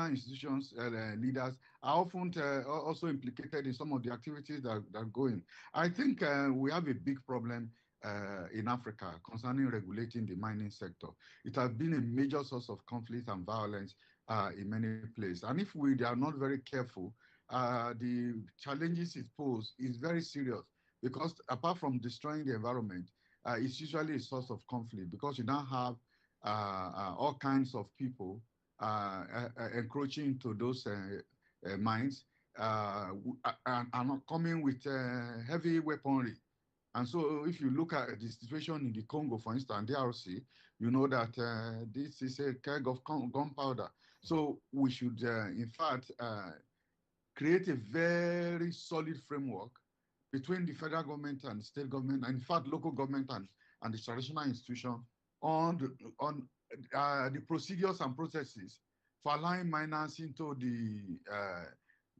institutions, leaders are often also implicated in some of the activities that are going. I think we have a big problem in Africa concerning regulating the mining sector. It has been a major source of conflict and violence in many places. And if we are not very careful, the challenges it poses is very serious because apart from destroying the environment, it's usually a source of conflict because you now have all kinds of people encroaching into those mines and coming with heavy weaponry. And so if you look at the situation in the Congo, for instance, DRC, you know that this is a keg of gunpowder. So we should, in fact, create a very solid framework between the federal government and the state government, and in fact, local government and the traditional institution on the procedures and processes for allowing miners into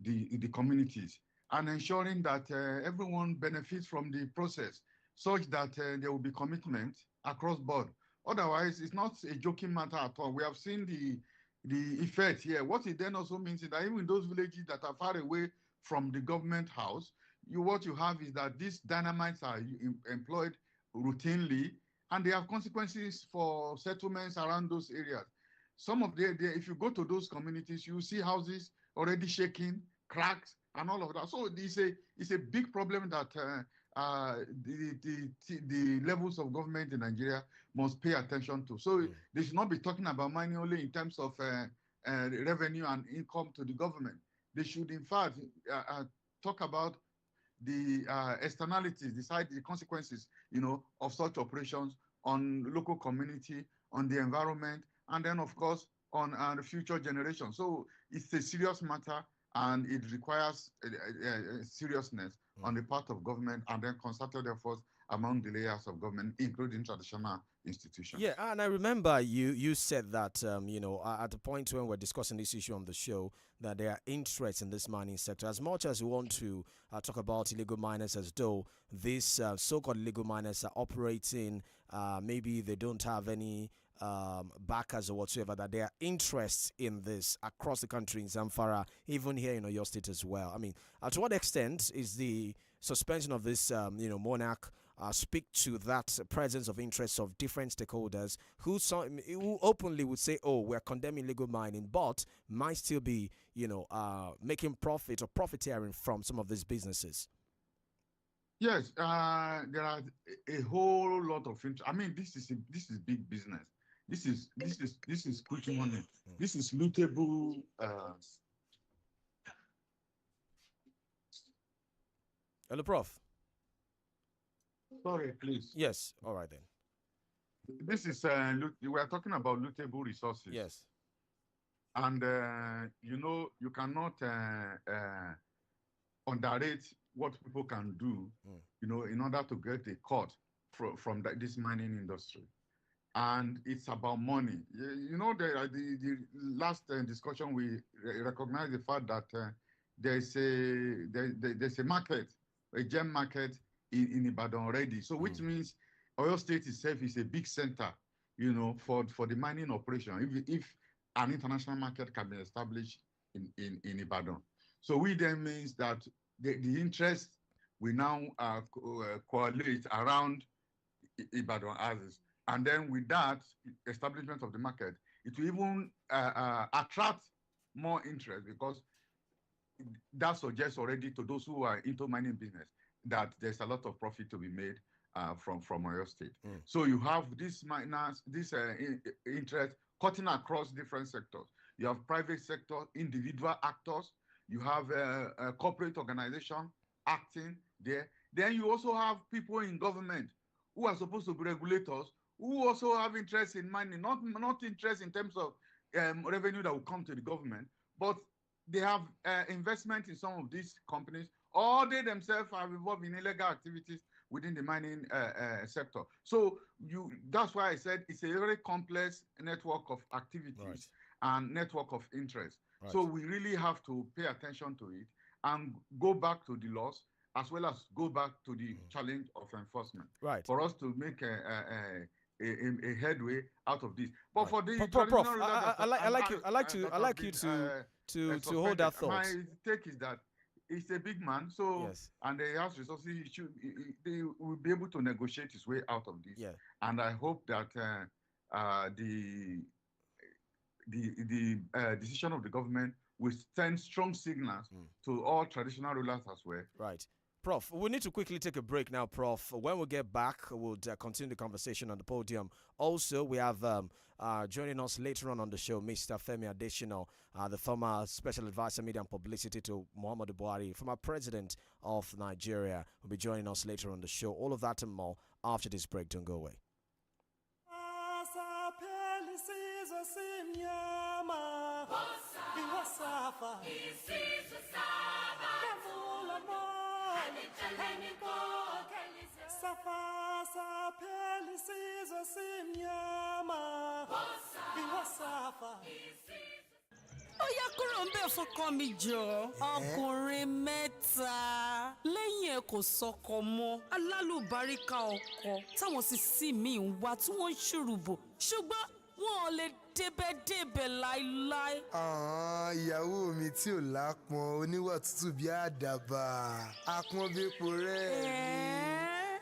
the communities and ensuring that everyone benefits from the process such that there will be commitment across board. Otherwise, it's not a joking matter at all. We have seen the effect here. What it then also means is that even those villages that are far away from the government house, what you have is that these dynamites are employed routinely, and they have consequences for settlements around those areas. Some of if you go to those communities, you see houses already shaking, cracks, and all of that. So it's a big problem that the levels of government in Nigeria must pay attention to. So they should not be talking about mining only in terms of revenue and income to the government. They should, in fact, talk about the externalities, the consequences, of such operations on local community, on the environment, and then, of course, on the future generation. So it's a serious matter, and it requires seriousness on the part of government and then concerted efforts among the layers of government, including traditional institutions. Yeah, and I remember you said that, at the point when we're discussing this issue on the show, that there are interests in this mining sector. As much as we want to talk about illegal miners as though these so-called illegal miners are operating, maybe they don't have any backers or whatsoever, that there are interests in this across the country in Zamfara, even here in Oyo State as well. I mean, to what extent is the suspension of this, monarch speak to that presence of interests of different stakeholders who openly would say, "Oh, we're condemning illegal mining," but might still be, making profit or profiteering from some of these businesses? Yes, there are a whole lot of interest. I mean, this is big business. This is quick money. This is lootable. Hello, Prof. Sorry, please. Yes. All right then. This is we are talking about lootable resources. Yes. And you cannot underrate what people can do, in order to get a cut from this mining industry. And it's about money. The last discussion, we recognize the fact that there's a market, a gem market in Ibadan already. So which means Oyo State itself is a big center, for the mining operation, if an international market can be established in Ibadan. So we then means that the interest will now coalesce around Ibadan as. And then with that establishment of the market, it will even attract more interest, because that suggests already to those who are into mining business that there's a lot of profit to be made from Oyo State. So you have this miners, this interest cutting across different sectors. You have private sector, individual actors. You have a corporate organization acting there. Then you also have people in government who are supposed to be regulators, who also have interest in mining, not interest in terms of revenue that will come to the government, but they have investment in some of these companies, or they themselves are involved in illegal activities within the mining sector. So that's why I said it's a very complex network of activities and network of interest. So we really have to pay attention to it and go back to the laws, as well as go back to the challenge of enforcement. For us to make a a headway out of this. But for the Prof, I like you to hold that thought. My take is that he's a big man, so yes. And he has resources. They will be able to negotiate his way out of this. Yeah. And I hope that the decision of the government will send strong signals to all traditional rulers as well. Right. Prof, we need to quickly take a break now, Prof. When we get back, we'll continue the conversation on the podium. Also, we have joining us later on the show, Mr. Femi Adesina, the former Special Advisor, Media and Publicity to Muhammadu Buhari, former President of Nigeria, will be joining us later on the show. All of that and more after this break. Don't go away. Ó yá kúrò ńbẹ̀ fọkàn mi jọ. Ọkùnrin mẹ́ta lẹ́yìn ẹ̀ kò sọkọ mọ́. Alálùbáríkà ọkọ táwọn sì mí ń wá tí wọ́n ń ṣùrùbò. Ṣùgbọ́n wọn ò lè débẹ̀ láíláí. Ìyàwó mi tí ò lápọn oníwà tútù bí àdàbà. Àpọ́nbépo rẹ̀ mi.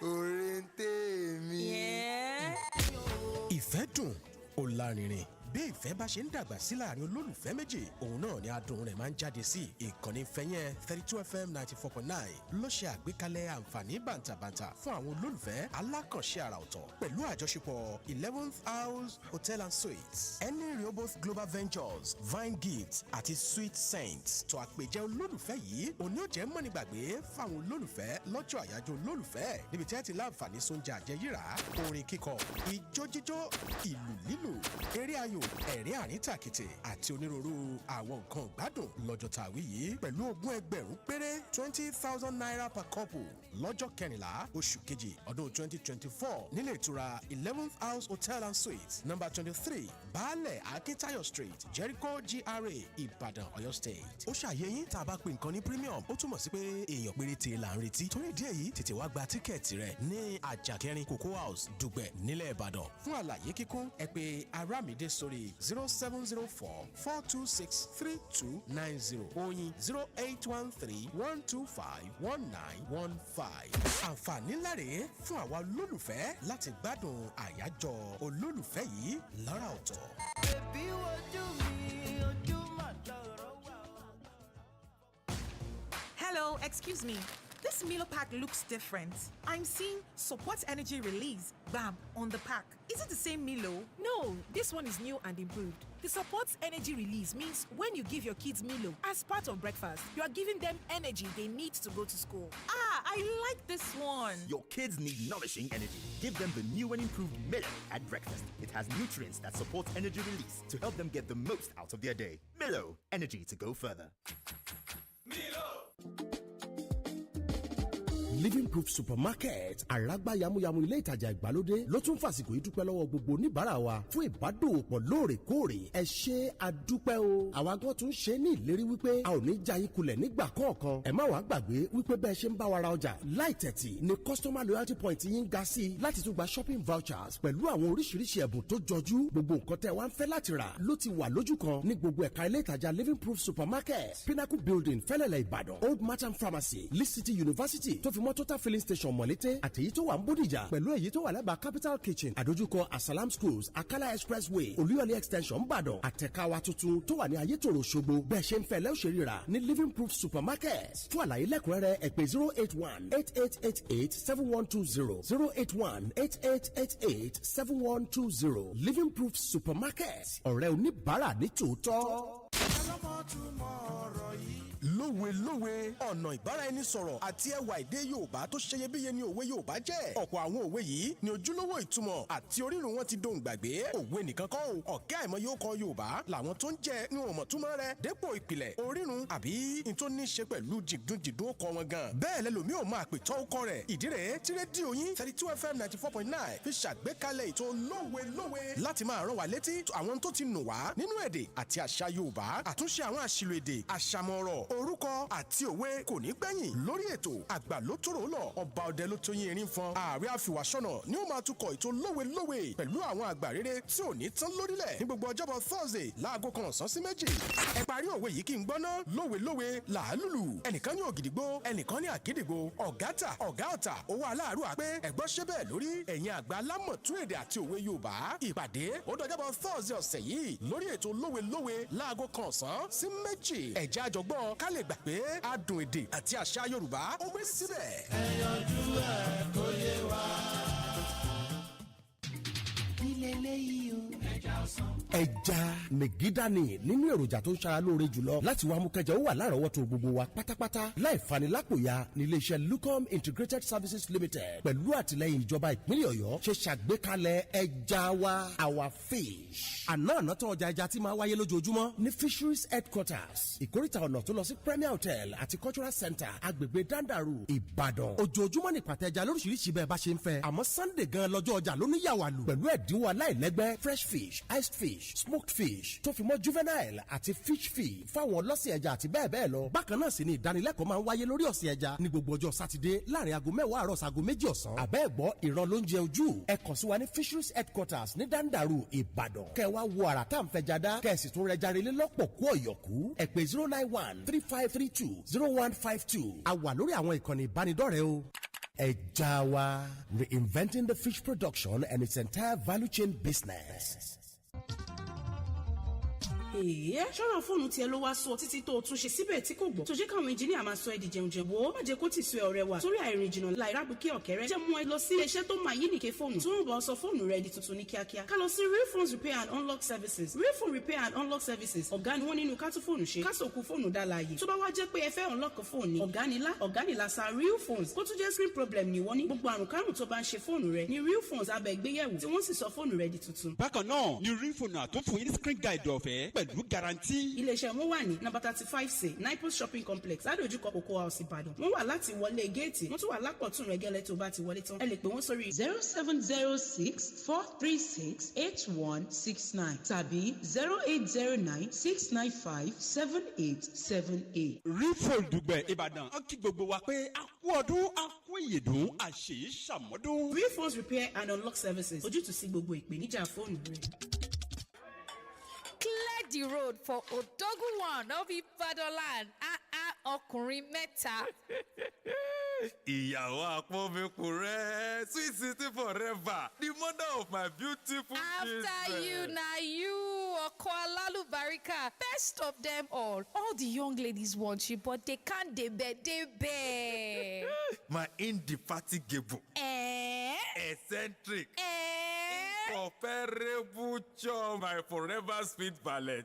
Òrèǹté mi. Ìfẹ́ dùn ó lárinrin. Bí ìfẹ́ bá ṣe ń dàgbà sí láàrin olólùfẹ́ méjì, òun náà ni adùn rẹ̀ máa ń jáde sí. Ìkànnì Fẹ́yẹn 32 FM 94.9 ló ṣe àgbékalẹ̀ àǹfààní bàǹtàbàǹtà fún àwọn olólùfẹ́ alákànṣe àrà ọ̀tọ̀ pẹ̀lú àjọṣepọ̀ 11th House Hotel and Suites, Henry Rehoboth Global Ventures, Vine Gifts àti Sweet Saints. Tó àpèjẹ olólùfẹ́ yìí, òní ò jẹ́ mọ́nìgbàgbé fáwọn olólùfẹ́ lọ́jọ́ àyájọ́ olólùfẹ́ níbi tí ẹ ti láǹfààní sóúnjẹ àjẹyìrà, orin kíkọ, ijó jíjó, ìlù lílù, eré ayò, ẹ̀rín àríntàkìtì àti onírúurú àwọn nǹkan ìgbádùn lọ́jọ́ tàwí yìí pẹ̀lú ogún ẹgbẹ̀rún péré 20,000 naira per couple lọ́jọ́ kẹrìnlá oṣù kejì ọdún 2024 nílé ìtura 11th House Hotel and Suites number 23 Baálẹ̀ Akíntayọ̀ Street, Jericho GRA, Ìbàdàn, Ọ̀yọ́ State. Ó ṣàyẹ̀yìn tá a bá pe nǹkan ní premium ó túmọ̀ sí pé èèyàn péréte là ń retí. Torí ìdí èyí tètè wá gba tíkẹ́ẹ̀tì rẹ̀ ní Àjàkẹ́rin Cocoa House, Dùgbẹ̀ nílẹ̀ Ìbàdàn. Fún àlàyé kíkún ẹ pè Arámidé sórí 0704-426-3290 oyin 0813-125-1915. Àǹfààní ńlá rèé fún àwa olólùfẹ́ láti gbádùn àyájọ́ olólùfẹ́ yìí lára ọ̀tọ̀. Hello, excuse me. This Milo pack looks different. I'm seeing support energy release, bam, on the pack. Is it the same Milo? No, this one is new and improved. The support energy release means when you give your kids Milo as part of breakfast, you are giving them energy they need to go to school. Ah, I like this one. Your kids need nourishing energy. Give them the new and improved Milo at breakfast. It has nutrients that support energy release to help them get the most out of their day. Milo, energy to go further. Living Proof Supermarket àràgbá yamuyamu ilé ìtajà ìgbàlódé ló tún fàsìkò yìí dúpẹ́ lọ́wọ́ gbogbo oníbàárà wa fún ìbádòwòpọ̀ lóòrèkóòrè. Ẹ ṣé àdúpẹ́ o. Àwa gan tún ṣe ní ìlérí wípé a ò ní já yín kulẹ̀ nígbà kọ̀ọ̀kan. Ẹ má wàá gbàgbé wípé bẹ́ẹ̀ ṣe ń bá wa ra ọjà láì tẹ̀tì ni customer loyalty point yín ga sí i láti tún gba shopping vouchers pẹ̀lú àwọn oríṣiríṣi ẹ̀bùn tó jọjú. Gbogbo nǹkan tẹ́ wá ń fẹ́ láti rà ló ti wà lójú kan ní gbogbo ẹ̀ka ilé ìtajà Living Proof Supermarket, Pinnacle Building, Fẹ́lẹ́lẹ̀ Ìbàdàn, Old Marchant Pharmacy, Lee City University tó fi mọ́ Total Filling Station Mọ̀lété àtèyí tó wà ń Bódìjà pẹ̀lú èyí tó wà lẹ́bàá Capital Kitchen àdójúkọ Asalam Schools, Akala Expressway, Olúyọ̀lé Extension Ìbàdàn àtẹ̀káwa tuntun tó wà ní Ayétòrò Òṣogbo. Bẹ́ẹ̀ ṣe ń fẹ́ lẹ́ òṣèré rà ní Living Proof Supermarket. Fún àlàyé lẹ́kùnrẹ́rẹ́ ẹ pè 081-8888-7120 081-8888-7120 Living Proof Supermarket, ọ̀rẹ́ oníbàárà ní tòótọ́. Lówe ọ̀nà ìbáraẹnisọ̀rọ̀ àti ẹwà èdè Yorùbá tó ṣeyebíye ni òwe Yorùbá jẹ́. Ọ̀pọ̀ àwọn òwe yìí ni ojúlówó ìtumọ̀ àti orírun wọn ti dohùn gbàgbé. Òwe nìkan kọ́ o, ọ̀kẹ́ àìmọye ó kọ Yorùbá làwọn tó ń jẹ ní òmò túmọ̀ rẹ̀ dépò ìpìlẹ̀ orírun àbí n tó ní ṣe pẹ̀lú jìdúnjìdún ó kọ wọn gan. Bẹ́ẹ̀ lẹ́lòmí ò máa pè tọ́ ó kọ rẹ̀. Ìdí rèé tí rédíò yín 32 FM 94.9 fi ṣàgbékalẹ̀ ètò lówe láti máa rán wa létí àwọn tó ti nù wá nínú èdè àti àṣà Yorùbá, àtúnṣe àwọn àṣìlò èdè, àṣàmọ̀rọ̀, orúkọ àti òwe kò ní gbẹ̀yìn lórí ètò àgbà ló tòrò lọ ọba ọdẹ ló tóyin erin fọn ààrẹ àfìwàsọ́nà ni ó máa tukọ̀ ètò lówe pẹ̀lú àwọn àgbà rere tí ò ní tán lórílẹ̀ ní gbogbo ọjọ́bọ̀ Thursday láago 1 sí 2. ẹ parí òwe yìí kí n gbọ́ná lówe làálùlù ẹnìkan ní ògìdìgbò ẹnìkan ní àgídìgbò ọ̀gá ọ̀tà owó aláàrú àpé ẹ̀gbọ́n ṣe bẹ́ẹ̀ lórí ẹ̀yin àgbà alámọ̀tún èdè àti òwe Yorùbá ìpàdé ó dọjọ́bọ̀ Thursday ọ̀sẹ̀ yìí lórí ètò lówe láago 1 sí 2 ẹ̀jẹ̀ àjọgbọ́n ká lè gbà pé adùn èdè àti àṣà Yorùbá ó gbé síbẹ̀. ẹ yanjú ẹ kó yé wa. ilé eléyìí o. ẹja mẹgídánì nínú èròjà tó ń ṣara lóore jùlọ láti wá mú kẹjà ó wà lárọ̀ọ́wọ́tó gbogbo wa pátápátá láì fanilápòyà ní iléeṣẹ́ Lucom Integrated Services Limited pẹ̀lú àtìlẹ́yìn ìjọba ìpínlẹ̀ Ọ̀yọ́ ṣe ṣàgbékalẹ̀ ẹja wa our fish. àná tó ọjà ẹja tí máa wáyé lójoojúmọ́ ní Fisheries Headquarters ìkórìtà ọ̀nà tó lọ sí Premier Hotel àti Cultural Center agbègbè Dandaru Ìbàdàn. ojoojúmọ́ ní pàtẹ ẹja lóríṣiríṣi bẹ́ẹ̀ bá ṣe ń fẹ́ àmọ́ Sunday gan lọ́jọ́ ọjà ló ní yàwàlù pẹ̀lú ẹ̀dínwó aláìlẹ́gbẹ́ fresh fish iced fish smoked fish tó fi mọ́ juvenile àti fish feed fáwọn ọlọ́sìn ẹja àti bẹ́ẹ̀ bẹ́ẹ̀ lọ. bákan náà sì ni ìdánilẹ́kọ̀ọ́ máa ń wáyé lórí ọ̀sìn ẹja ní gbogbo ọjọ́ sátidé láàrin aago 10 àárọ̀ sago 2 ọ̀sán. àbẹ́ẹ̀gbọ́ ìran ló ń jẹ ojú ẹ kàn sí wa ní Fisheries Headquarters ní Dandaru Ìbàdàn kẹ́ wá wo àrà tá à ń fẹja dá kẹ́ sì tún rẹja relé lọ́pọ̀ kú ọ̀yọ̀kú ẹ pè 091-3532-0152. a wà lórí àwọn ìkànnì ìbánidọ́rẹ̀ẹ́ o. ẹja wa reinventing the fish production and its entire value chain business. ṣọ́ra fóònù tiẹ̀ ló wá sọ títí tó o tún ṣe síbẹ̀ tí kò gbọ́ tó jẹ́ káwọn engineer máa sọ ẹ́ di jẹun wo má jẹ́ kó tì sọ ọ̀rẹ́ wa sórí àìrìn jìnnà láìrábùkẹ́ ọ̀kẹ́rẹ́ jẹ́ mú ẹ lọ sí iléeṣẹ́ tó máa yí nìke fóònù tó ń bọ̀ sọ fóònù rẹ di tuntun ní kíákíá ká lọ sí Real Phones Repair and Unlock Services. Real Phone Repair and Unlock Services ọ̀gá ni wọ́n nínú ká tún fóònù ṣe ká sòkú fóònù dá láàyè tó bá wá jẹ́ pé ẹ fẹ́ unlock fóònù ni ọ̀gá ni lásà Real Phones kó tún jẹ́ screen problem ni wọ́n ní gbogbo àrùn kárùn tó bá ń ṣe fóònù rẹ ni Real Phones abẹ gbéyẹ̀wò tí wọ́n sì sọ fóònù rẹ di tuntun. bákan náà ni Real Phone àtúnfún yín screen guide ọ̀fẹ́ pẹ̀lú guarantee. iléeṣẹ́ wọn wà ní number 35C Nipos Shopping Complex ládojúkọ Cocoa House Ìbàdàn. wọ́n wà láti wọlé géètì wọ́n tún wà lápọ̀tún rẹ̀ gẹ́lẹ́ tó bá ti wọlé tán. ẹ lè pè wọ́n sórí 0706-436-8169 tàbí 0809-695-7878. Real Phone Dùgbẹ̀ Ìbàdàn ó kí gbogbo wa pé a kú ọdún a kú ìyèdún àṣeyí ṣàmọ́dún. Real Phones Repair and Unlock Services ojútùú sí gbogbo ìpèníjà fóònù rẹ. Clear the road for Odogu One of Ibadan. Ọkùnrin mẹ́ta. ìyàwó àpọ́nbẹ́kù rẹ̀ sweet city forever the mother of my beautiful children. After you na you ọkọ alálùbáríkà best of them all the young ladies want you but they can't debe. my indefatigable. eccentric. incomparable chum my forever sweet Valentine.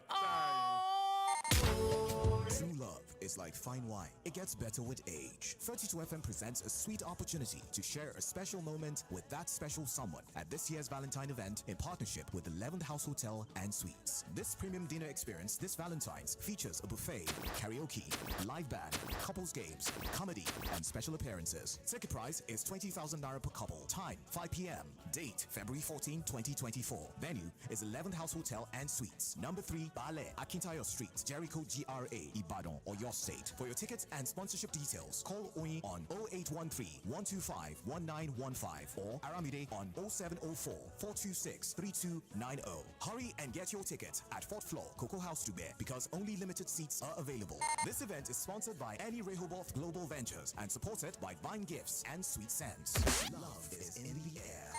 True love is like fine wine. It gets better with age. 32FM presents a sweet opportunity to share a special moment with that special someone at this year's Valentine event in partnership with 11th House Hotel and Suites. This premium dinner experience this Valentine's features a buffet, karaoke, live band, couples games, comedy, and special appearances. Ticket price is 20,000 naira per couple. Time 5 p.m. Date February 14, 2024. Venue is 11th House Hotel and Suites. Number 3, Ballet, Akintayo Street, Jericho GRA, Ibadan, or your state. For your tickets and sponsorship details, call Oyin on 0813-125-1915 or Aramide on 0704-426-3290. Hurry and get your ticket at 4th floor, Cocoa House Dubai, because only limited seats are available. This event is sponsored by Annie Rehoboth Global Ventures and supported by Vine Gifts and Sweet Sense. Love is in the air.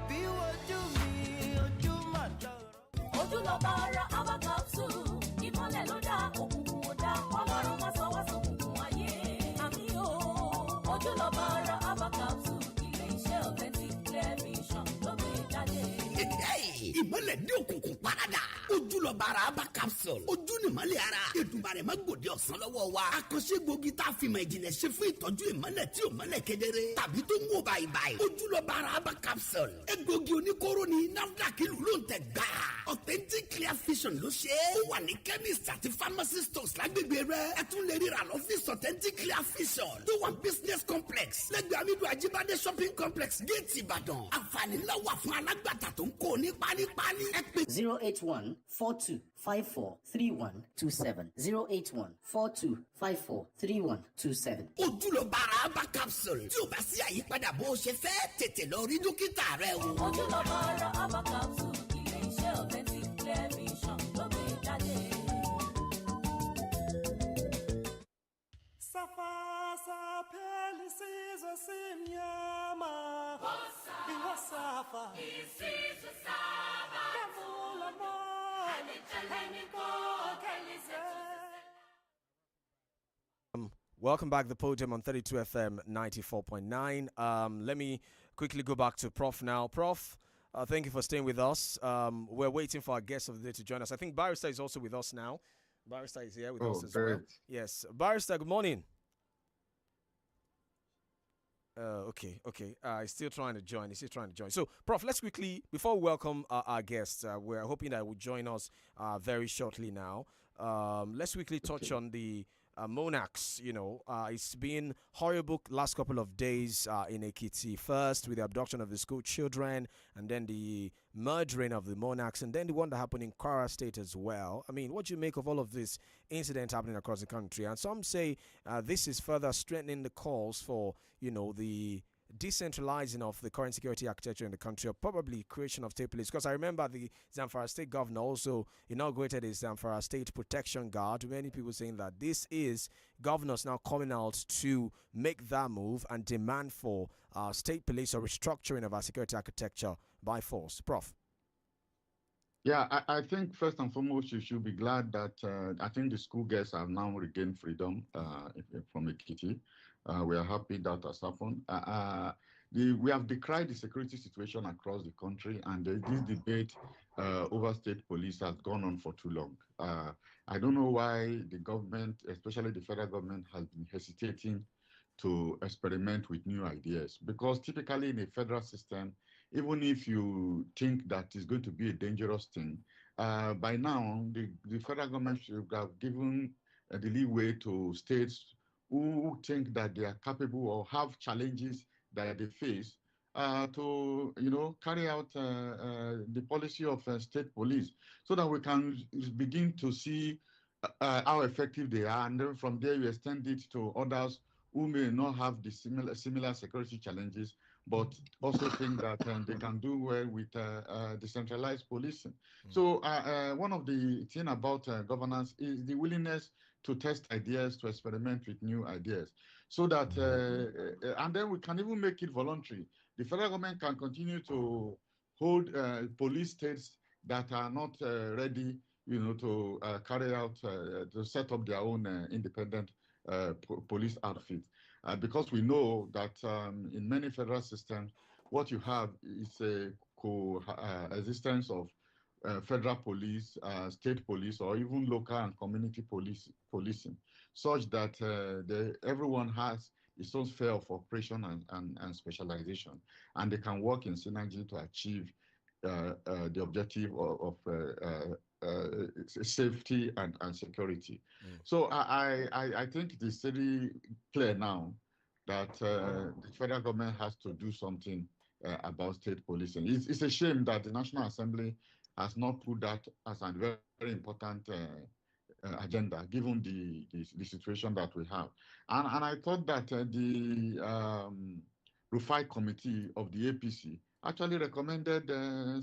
Baby, what do me? Ojúlọ́ba ara Aba Capsule ìmọ́lẹ̀ ló dá òkùnkùn ò dá Ọlọ́run má sọ wá sókùnkùn ayé àmì o. Ojúlọ́ba ara Aba Capsule ilé iṣẹ́ authentic clear vision ló gbé jáde. Ìmọ́lẹ̀ dé òkùnkùn parada. Ojúlọ́ba ara Aba Capsule. Ojú ni ìmọ́lẹ̀ ara. Èdùmàrè má gbòde ọ̀sán lọ́wọ́ wa. Àkànṣe gbòógì tá a fi mọ̀ ìjìnlẹ̀ ṣe fún ìtọ́jú ìmọ́lẹ̀ tí ò mọ́lẹ̀ kedere. Tàbí tó ń wò báyìí. Ojúlọ́ba ara Aba Capsule. Egbògi oníkóró ni NAFDAC ìlú ló ń tẹ̀ gbà. Authentic clear vision ló ṣe é. Ó wà ní chemist àti pharmacy stores lágbègbè rẹ̀. Ẹ tún lè ríra lọ́fíìsì Authentic clear vision. Tó wà business complex. Lẹ́gbẹ̀ẹ́ Amidu Ajibade shopping complex Gate Ìbàdàn. Àǹfààní ńlá wà fún alágbàtà tó ń kó ní pálípálí. 081-42 42543127 08142543127. ojúlọ́bàrà herbal capsule tí o bá sí àyípadà bó o ṣe fẹ́ tètè lọ rí dókítà rẹ o. ojúlọ́bàrà herbal capsule ilé iṣẹ́ authentic clearation ló gbé jáde. Safasa pelisizo simnyama iwasafa isizwe saba kavula mo alichaleni kokelize. Welcome back to the Podium on 32 FM 94.9. Let me quickly go back to Prof now. Prof, thank you for staying with us. We're waiting for our guest of the day to join us. I think Barrister is also with us now. Barrister is here with us as well. Yes. Barrister, good morning. Okay. He's still trying to join. So, Prof, let's quickly, before we welcome our guests, we're hoping that will join us very shortly now. Let's quickly touch on the monarchs. It's been horrible last couple of days in Ekiti. First with the abduction of the school children, and then the murdering of the monarchs, and then the one that happened in Kwara State as well. I mean, what do you make of all of this incident happening across the country? And some say this is further strengthening the calls for, the decentralizing of the current security architecture in the country, or probably creation of state police. Because I remember the Zamfara State governor also inaugurated his Zamfara State Protection Guard. Many people saying that this is governors now coming out to make that move and demand for state police or restructuring of our security architecture by force. Prof. Yeah, I think first and foremost, you should be glad that I think the school girls have now regained freedom from Ekiti. We are happy that has happened. We have decried the security situation across the country, and this debate over state police has gone on for too long. I don't know why the government, especially the federal government, has been hesitating to experiment with new ideas, because typically in a federal system, even if you think that it's going to be a dangerous thing, by now the federal government should have given the leeway to states who think that they are capable or have challenges that they face to carry out the policy of state police, so that we can begin to see how effective they are, and then from there you extend it to others who may not have the similar security challenges, but also think that they can do well with decentralized policing. So one of the things about governance is the willingness to test ideas, to experiment with new ideas, so that, and then we can even make it voluntary. The federal government can continue to hold police states that are not ready, to carry out, to set up their own independent police outfit, because we know that in many federal systems, what you have is a coexistence of federal police, state police, or even local and community policing, such that everyone has its own sphere of operation and specialization, and they can work in synergy to achieve the objective of safety and security. So I think it is very clear now that the federal government has to do something about state policing. It's a shame that the National Assembly has not put that as a very, very important agenda, given the situation that we have. And I thought that the Rufai Committee of the APC actually recommended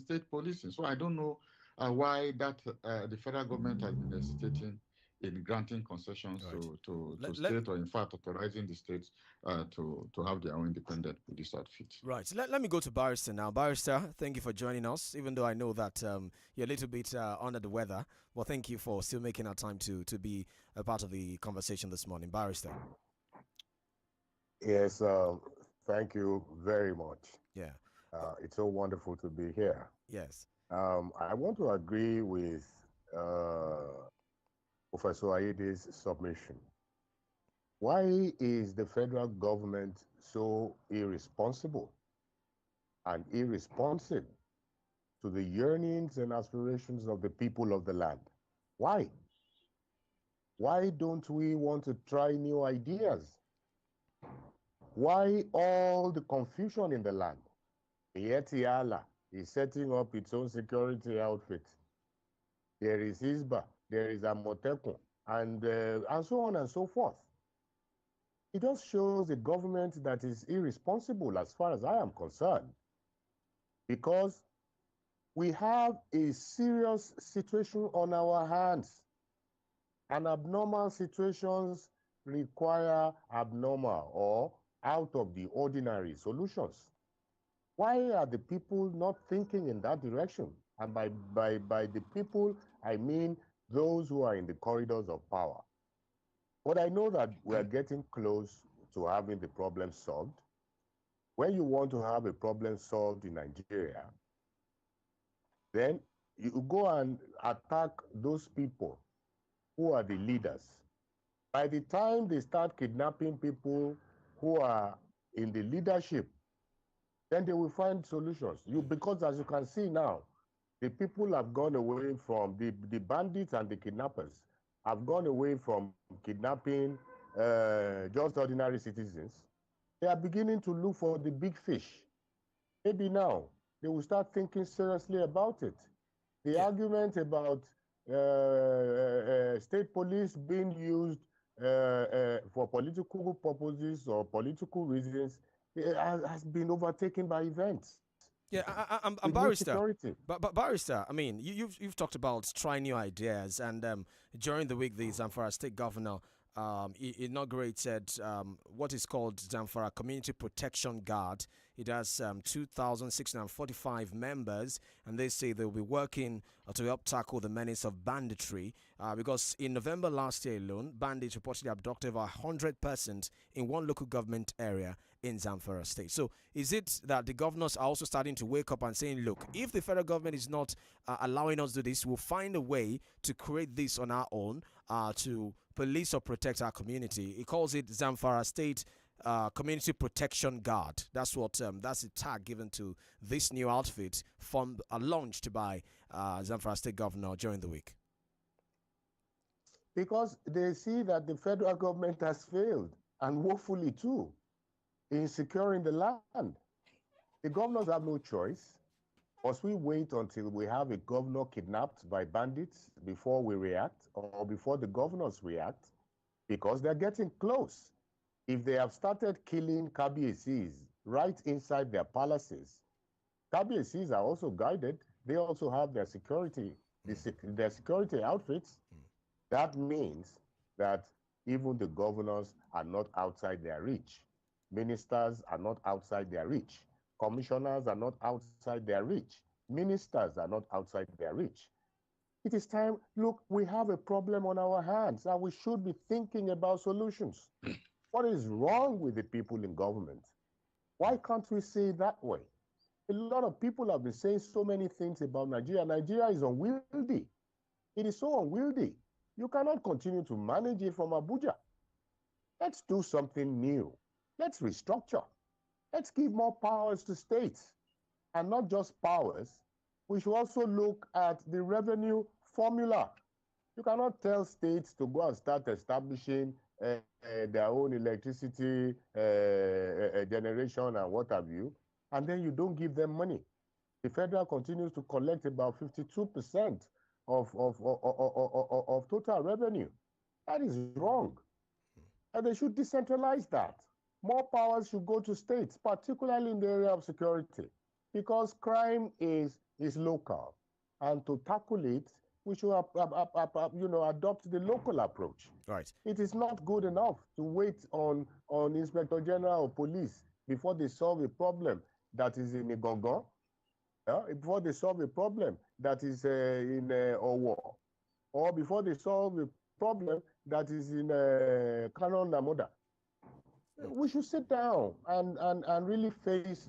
state policing. So I don't know why that the federal government has been hesitating in granting concessions to states, or in fact authorizing the states to have their own independent police outfit. Right. Let me go to Barrister now. Barrister, thank you for joining us, even though I know that you're a little bit under the weather. Well, thank you for still making our time to be a part of the conversation this morning. Barrister. Yes, thank you very much. Yeah. It's so wonderful to be here. Yes. I want to agree with Professor Ayede's submission. Why is the federal government so irresponsible and irresponsive to the yearnings and aspirations of the people of the land? Why? Why don't we want to try new ideas? Why all the confusion in the land? Yetiala is setting up its own security outfit. there is Hisba, there is Amotekun, and so on and so forth. It just shows a government that is irresponsible as far as I am concerned, because we have a serious situation on our hands, and abnormal situations require abnormal or out of the ordinary solutions. Why are the people not thinking in that direction? And by the people, I mean those who are in the corridors of power. But I know that we are getting close to having the problem solved. When you want to have a problem solved in Nigeria, then you go and attack those people who are the leaders. By the time they start kidnapping people who are in the leadership, then they will find solutions. Because as you can see now, the people have gone away from, the bandits and the kidnappers have gone away from kidnapping just ordinary citizens. They are beginning to look for the big fish. Maybe now they will start thinking seriously about it. The argument about state police being used for political purposes or political reasons has been overtaken by events. Yeah, I'm Barrister. But Barrister, I mean, you've talked about trying new ideas, and during the week, the Zamfara State Governor inaugurated what is called Zamfara Community Protection Guard. It has 2,645 members, and they say they'll be working to help tackle the menace of banditry. Because in November last year alone, bandits reportedly abducted over 100 persons in one local government area in Zamfara State. So is it that the governors are also starting to wake up and saying, look, if the federal government is not allowing us to do this, we'll find a way to create this on our own to police or protect our community? He calls it Zamfara State Community Protection Guard. That's the tag given to this new outfit launched by Zamfara State Governor during the week. Because they see that the federal government has failed, and woefully too, in securing the land. The governors have no choice. Must we wait until we have a governor kidnapped by bandits before we react, or before the governors react? Because they're getting close. If they have started killing Kabiesis right inside their palaces, Kabiesis are also guided. They also have their security, their security outfits. That means that even the governors are not outside their reach. Ministers are not outside their reach. Commissioners are not outside their reach. Ministers are not outside their reach. It is time, look, we have a problem on our hands, and we should be thinking about solutions. What is wrong with the people in government? Why can't we say it that way? A lot of people have been saying so many things about Nigeria. Nigeria is unwieldy. It is so unwieldy. You cannot continue to manage it from Abuja. Let's do something new. Let's restructure. Let's give more powers to states. And not just powers, we should also look at the revenue formula. You cannot tell states to go and start establishing their own electricity generation and what have you, and then you don't give them money. The federal continues to collect about 52% of total revenue. That is wrong. And they should decentralize that. More powers should go to states, particularly in the area of security, because crime is local. And to tackle it, we should adopt the local approach. Right. It is not good enough to wait on Inspector General of Police before they solve a problem that is in Igongon, before they solve a problem that is in Owo, or before they solve a problem that is in Kano Namoda. We should sit down and really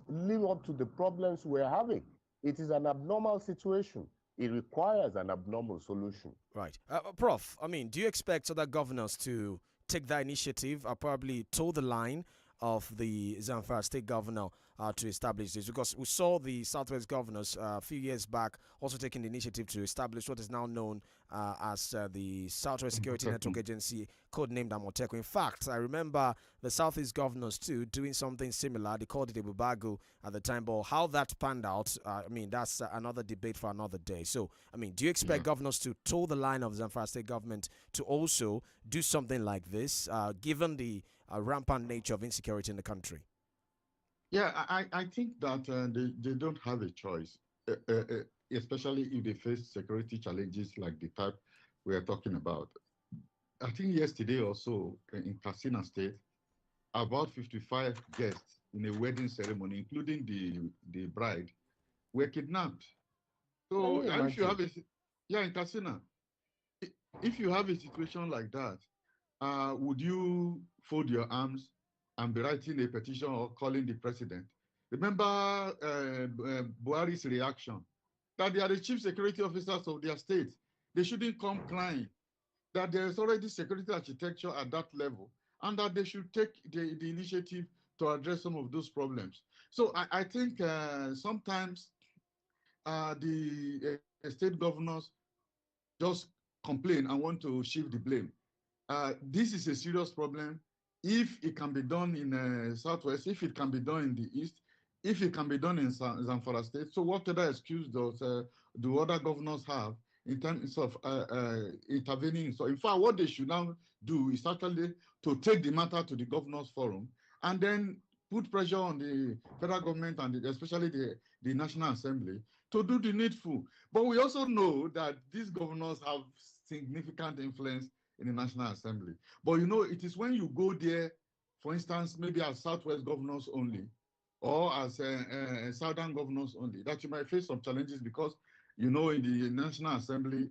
live up to the problems we're having. It is an abnormal situation. It requires an abnormal solution. Right. Prof, I mean, do you expect other governors to take that initiative or probably toe the line of the Zamfara State Governor to establish this? Because we saw the Southwest governors a few years back also taking the initiative to establish what is now known as the Southwest Security Network Agency, codenamed Amoteco. In fact, I remember the Southeast governors too doing something similar. They called it a Bubago at the time, but how that panned out, that's another debate for another day. So, do you expect governors to toe the line of Zamfara State government to also do something like this, given the rampant nature of insecurity in the country? Yeah, I think that they don't have a choice, especially if they face security challenges like the type we are talking about. I think yesterday or so in Katsina State, about 55 guests in a wedding ceremony, including the bride, were kidnapped. So if you have in Katsina, if you have a situation like that, would you fold your arms and be writing a petition or calling the president? Remember Buhari's reaction, that they are the chief security officers of their state. They shouldn't come crying, that there is already security architecture at that level, and that they should take the initiative to address some of those problems. So I think sometimes the state governors just complain and want to shift the blame. This is a serious problem. If it can be done in Southwest, if it can be done in the East, if it can be done in Zamfara State, so what other excuse do other governors have in terms of intervening? So in fact, what they should now do is actually to take the matter to the governors forum and then put pressure on the federal government and especially the National Assembly to do the needful. But we also know that these governors have significant influence in the National Assembly. But it is when you go there, for instance, maybe as Southwest governors only, or as Southern governors only, that you might face some challenges because, in the National Assembly,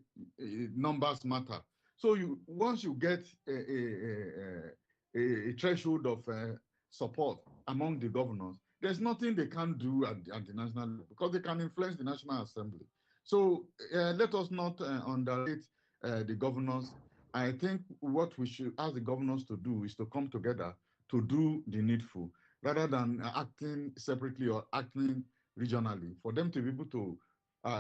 numbers matter. So once you get a threshold of support among the governors, there's nothing they can do at the national level because they can influence the National Assembly. So let us not underrate the governors. I think what we should ask the governors to do is to come together to do the needful rather than acting separately or acting regionally. For them to be able to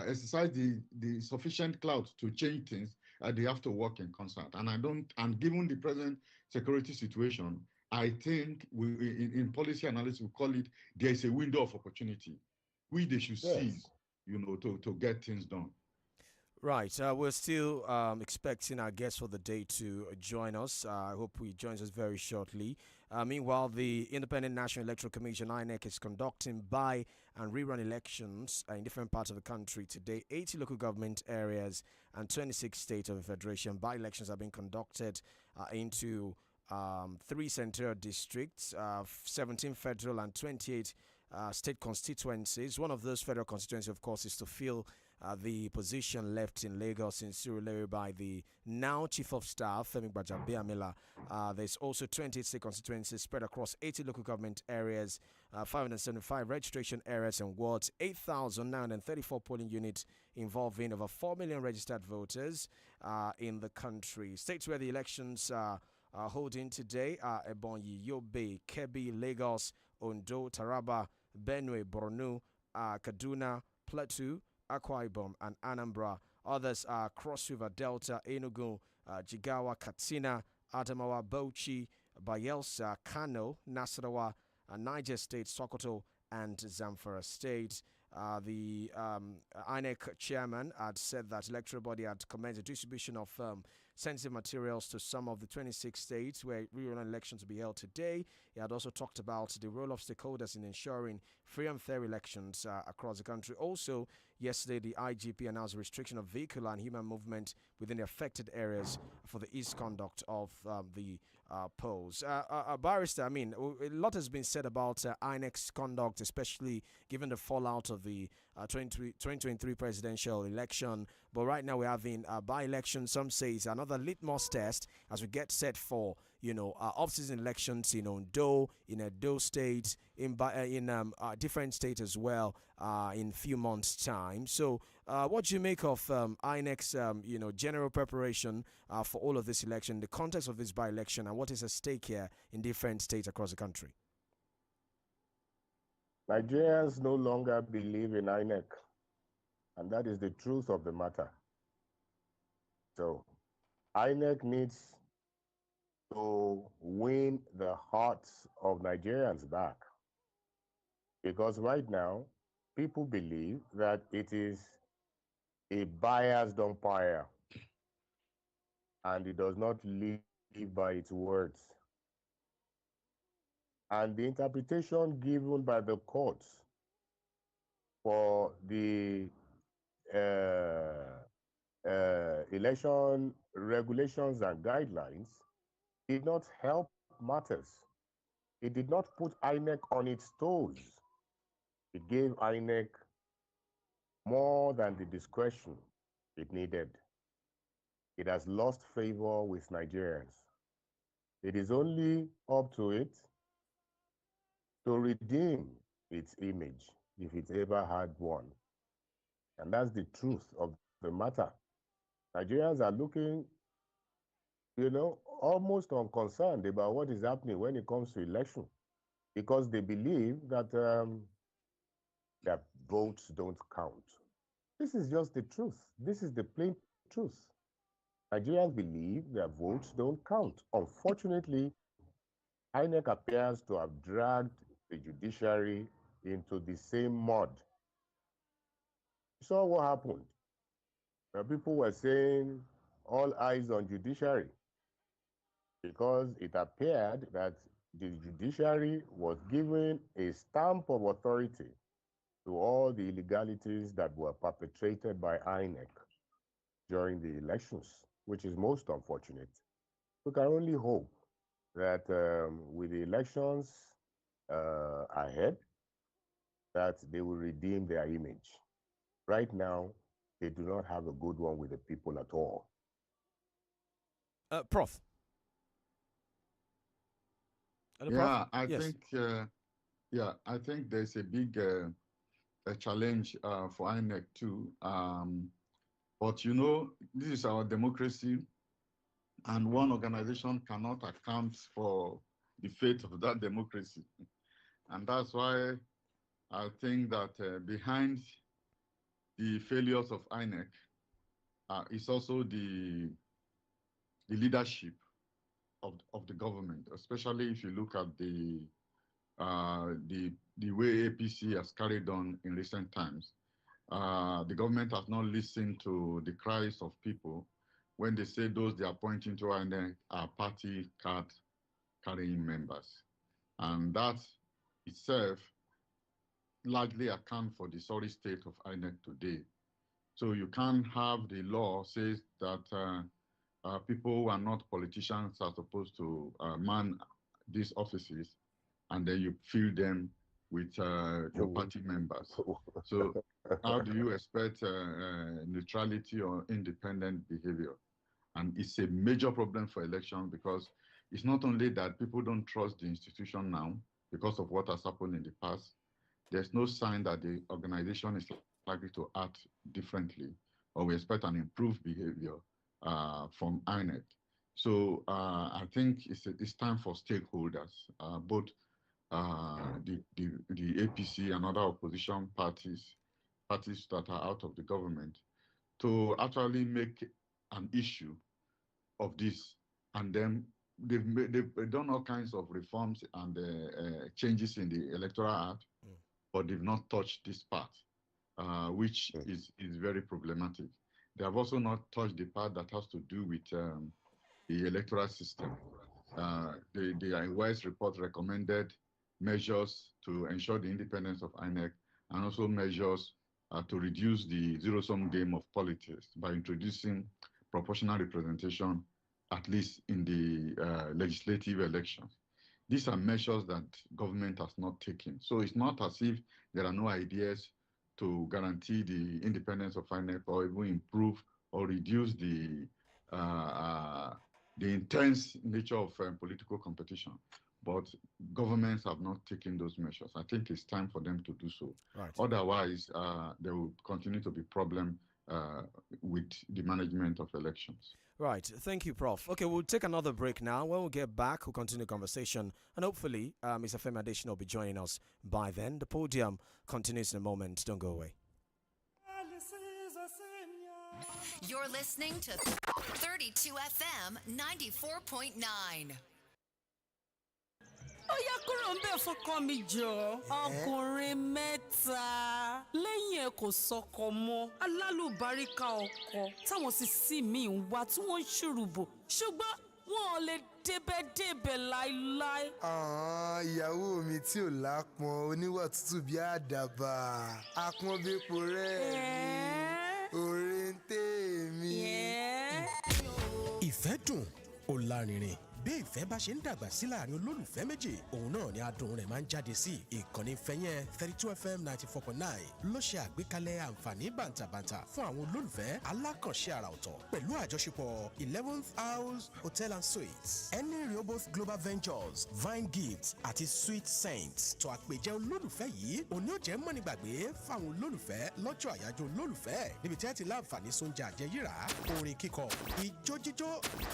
exercise the sufficient clout to change things, they have to work in concert. And given the present security situation, I think in policy analysis, we call it, there is a window of opportunity, which they should seize, to get things done. Right. We're still expecting our guest for the day to join us. I hope he joins us very shortly. Meanwhile, the Independent National Electoral Commission, INEC, is conducting by and rerun elections in different parts of the country today. 80 local government areas and 26 states of the Federation. By-elections are being conducted into 3 central districts, 17 federal and 28 state constituencies. One of those federal constituencies, of course, is to fill the position left in Lagos in Surulere by the now Chief of Staff, Femi Gbajabiamila. There's also 28 state constituencies spread across 80 local government areas, 575 registration areas and wards, 8,934 polling units involving over 4 million registered voters in the country. States where the elections are holding today are Ebonyi, Yobe, Kebbi, Lagos, Ondo, Taraba, Benue, Borno, Kaduna, Plateau, Akwa Ibom, and Anambra. Others are Cross River Delta, Enugu, Jigawa, Katsina, Adamawa, Bauchi, Bayelsa, Kano, Nasarawa, Niger State, Sokoto, and Zamfara State. The INEC chairman had said that electoral body had commenced the distribution of sensitive materials to some of the 26 states where rural elections will be held today. He had also talked about the role of stakeholders in ensuring free and fair elections across the country. Also, yesterday, the IGP announced a restriction of vehicular and human movement within the affected areas for the easy conduct of the polls. Barrister, a lot has been said about INEC's conduct, especially given the fallout of the 2023 presidential election. But right now we're having by-election. Some say it's another litmus test as we get set for off-season elections in Ondo, in Edo State, in different states as well in few months' time. So what do you make of INEC's general preparation for all of this election, the context of this by-election, and what is at stake here in different states across the country? Nigerians no longer believe in INEC, and that is the truth of the matter. So INEC needs to win the hearts of Nigerians back. Because right now, people believe that it is a biased umpire and it does not live by its words. And the interpretation given by the courts for the election regulations and guidelines did not help matters. It did not put INEC on its toes. It gave INEC more than the discretion it needed. It has lost favor with Nigerians. It is only up to it to redeem its image, if it ever had one. And that's the truth of the matter. Nigerians are looking, almost unconcerned about what is happening when it comes to election, because they believe that their votes don't count. This is just the truth. This is the plain truth. Nigerians believe their votes don't count. Unfortunately, INEC appears to have dragged the judiciary into the same mud. You saw what happened. People were saying all eyes on judiciary because it appeared that the judiciary was given a stamp of authority to all the illegalities that were perpetrated by INEC during the elections, which is most unfortunate. We can only hope that with the elections ahead, that they will redeem their image. Right now, they do not have a good one with the people at all. Prof. Hello, Yeah, Prof? I think there's a big a challenge for INEC too. But this is our democracy, and one organization cannot account for the fate of that democracy. And that's why I think that behind the failures of INEC is also the leadership of the government, especially if you look at the way APC has carried on in recent times. The government has not listened to the cries of people when they say those they are pointing to INEC are party card carrying members. And that itself largely account for the sorry state of INEC today. So you can't have the law says that people who are not politicians are supposed to man these offices, and then you fill them with your party members. So how do you expect neutrality or independent behavior? And it's a major problem for elections, because it's not only that people don't trust the institution now because of what has happened in the past. There's no sign that the organization is likely to act differently, or we expect an improved behavior from INEC. So I think it's time for stakeholders, both the APC and other opposition parties that are out of the government, to actually make an issue of this. And then they've done all kinds of reforms and changes in the Electoral Act, but they've not touched this part, which is very problematic. They have also not touched the part that has to do with the electoral system. The WISE report recommended measures to ensure the independence of INEC, and also measures to reduce the zero-sum game of politics by introducing proportional representation, at least in the legislative elections. These are measures that government has not taken. So it's not as if there are no ideas to guarantee the independence of INEC, or even improve or reduce the intense nature of political competition. But governments have not taken those measures. I think it's time for them to do so. Right. Otherwise, there will continue to be problem with the management of elections. Right. Thank you, Prof. Okay, we'll take another break now. When we get back, we'll continue the conversation. And hopefully, Mr. Femi Adesina will be joining us by then. The podium continues in a moment. Don't go away. You're listening to 32 FM 94.9. ó yá kúrò ń bẹ̀ fọkàn mi jọ ọkùnrin mẹ́ta lẹ́yìn ẹ̀ kò sọkọ mọ́ alálùbáríkà ọkọ táwọn sì mí ń wá tí wọ́n ń ṣùrùbò ṣùgbọ́n wọn ò lè débẹ̀ láéláé. ìyàwó mi tí ò lápọn oníwà tútù bí àdàbà àpọ́nbépo rẹ̀ mi òrèǹtè mi. ìfẹ́ dùn ó lárinrin bí ìfẹ́ bá ṣe ń dàgbà sí láàrin olólùfẹ́ méjì òun náà ni adùn rẹ̀ máa ń jáde sí ìkànnì fẹ́yẹn 32 FM 94.9 ló ṣe àgbékalẹ̀ àǹfààní bàǹtàbàǹtà fún àwọn olólùfẹ́ alákànṣe àrà ọ̀tọ̀ pẹ̀lú àjọṣepọ̀ 11th House Hotel and Suites Henry Rehoboth Global Ventures Vine Gifts àti Sweet Saints tó àpèjẹ olólùfẹ́ yìí òní ò jẹ́ mọ́nìgbàgbé fáwọn olólùfẹ́ lọ́jọ́ àyájọ́ olólùfẹ́ níbi tí ẹ ti láǹfààní sóúnjẹ àjẹyíra orin kíkọ ijó jíjó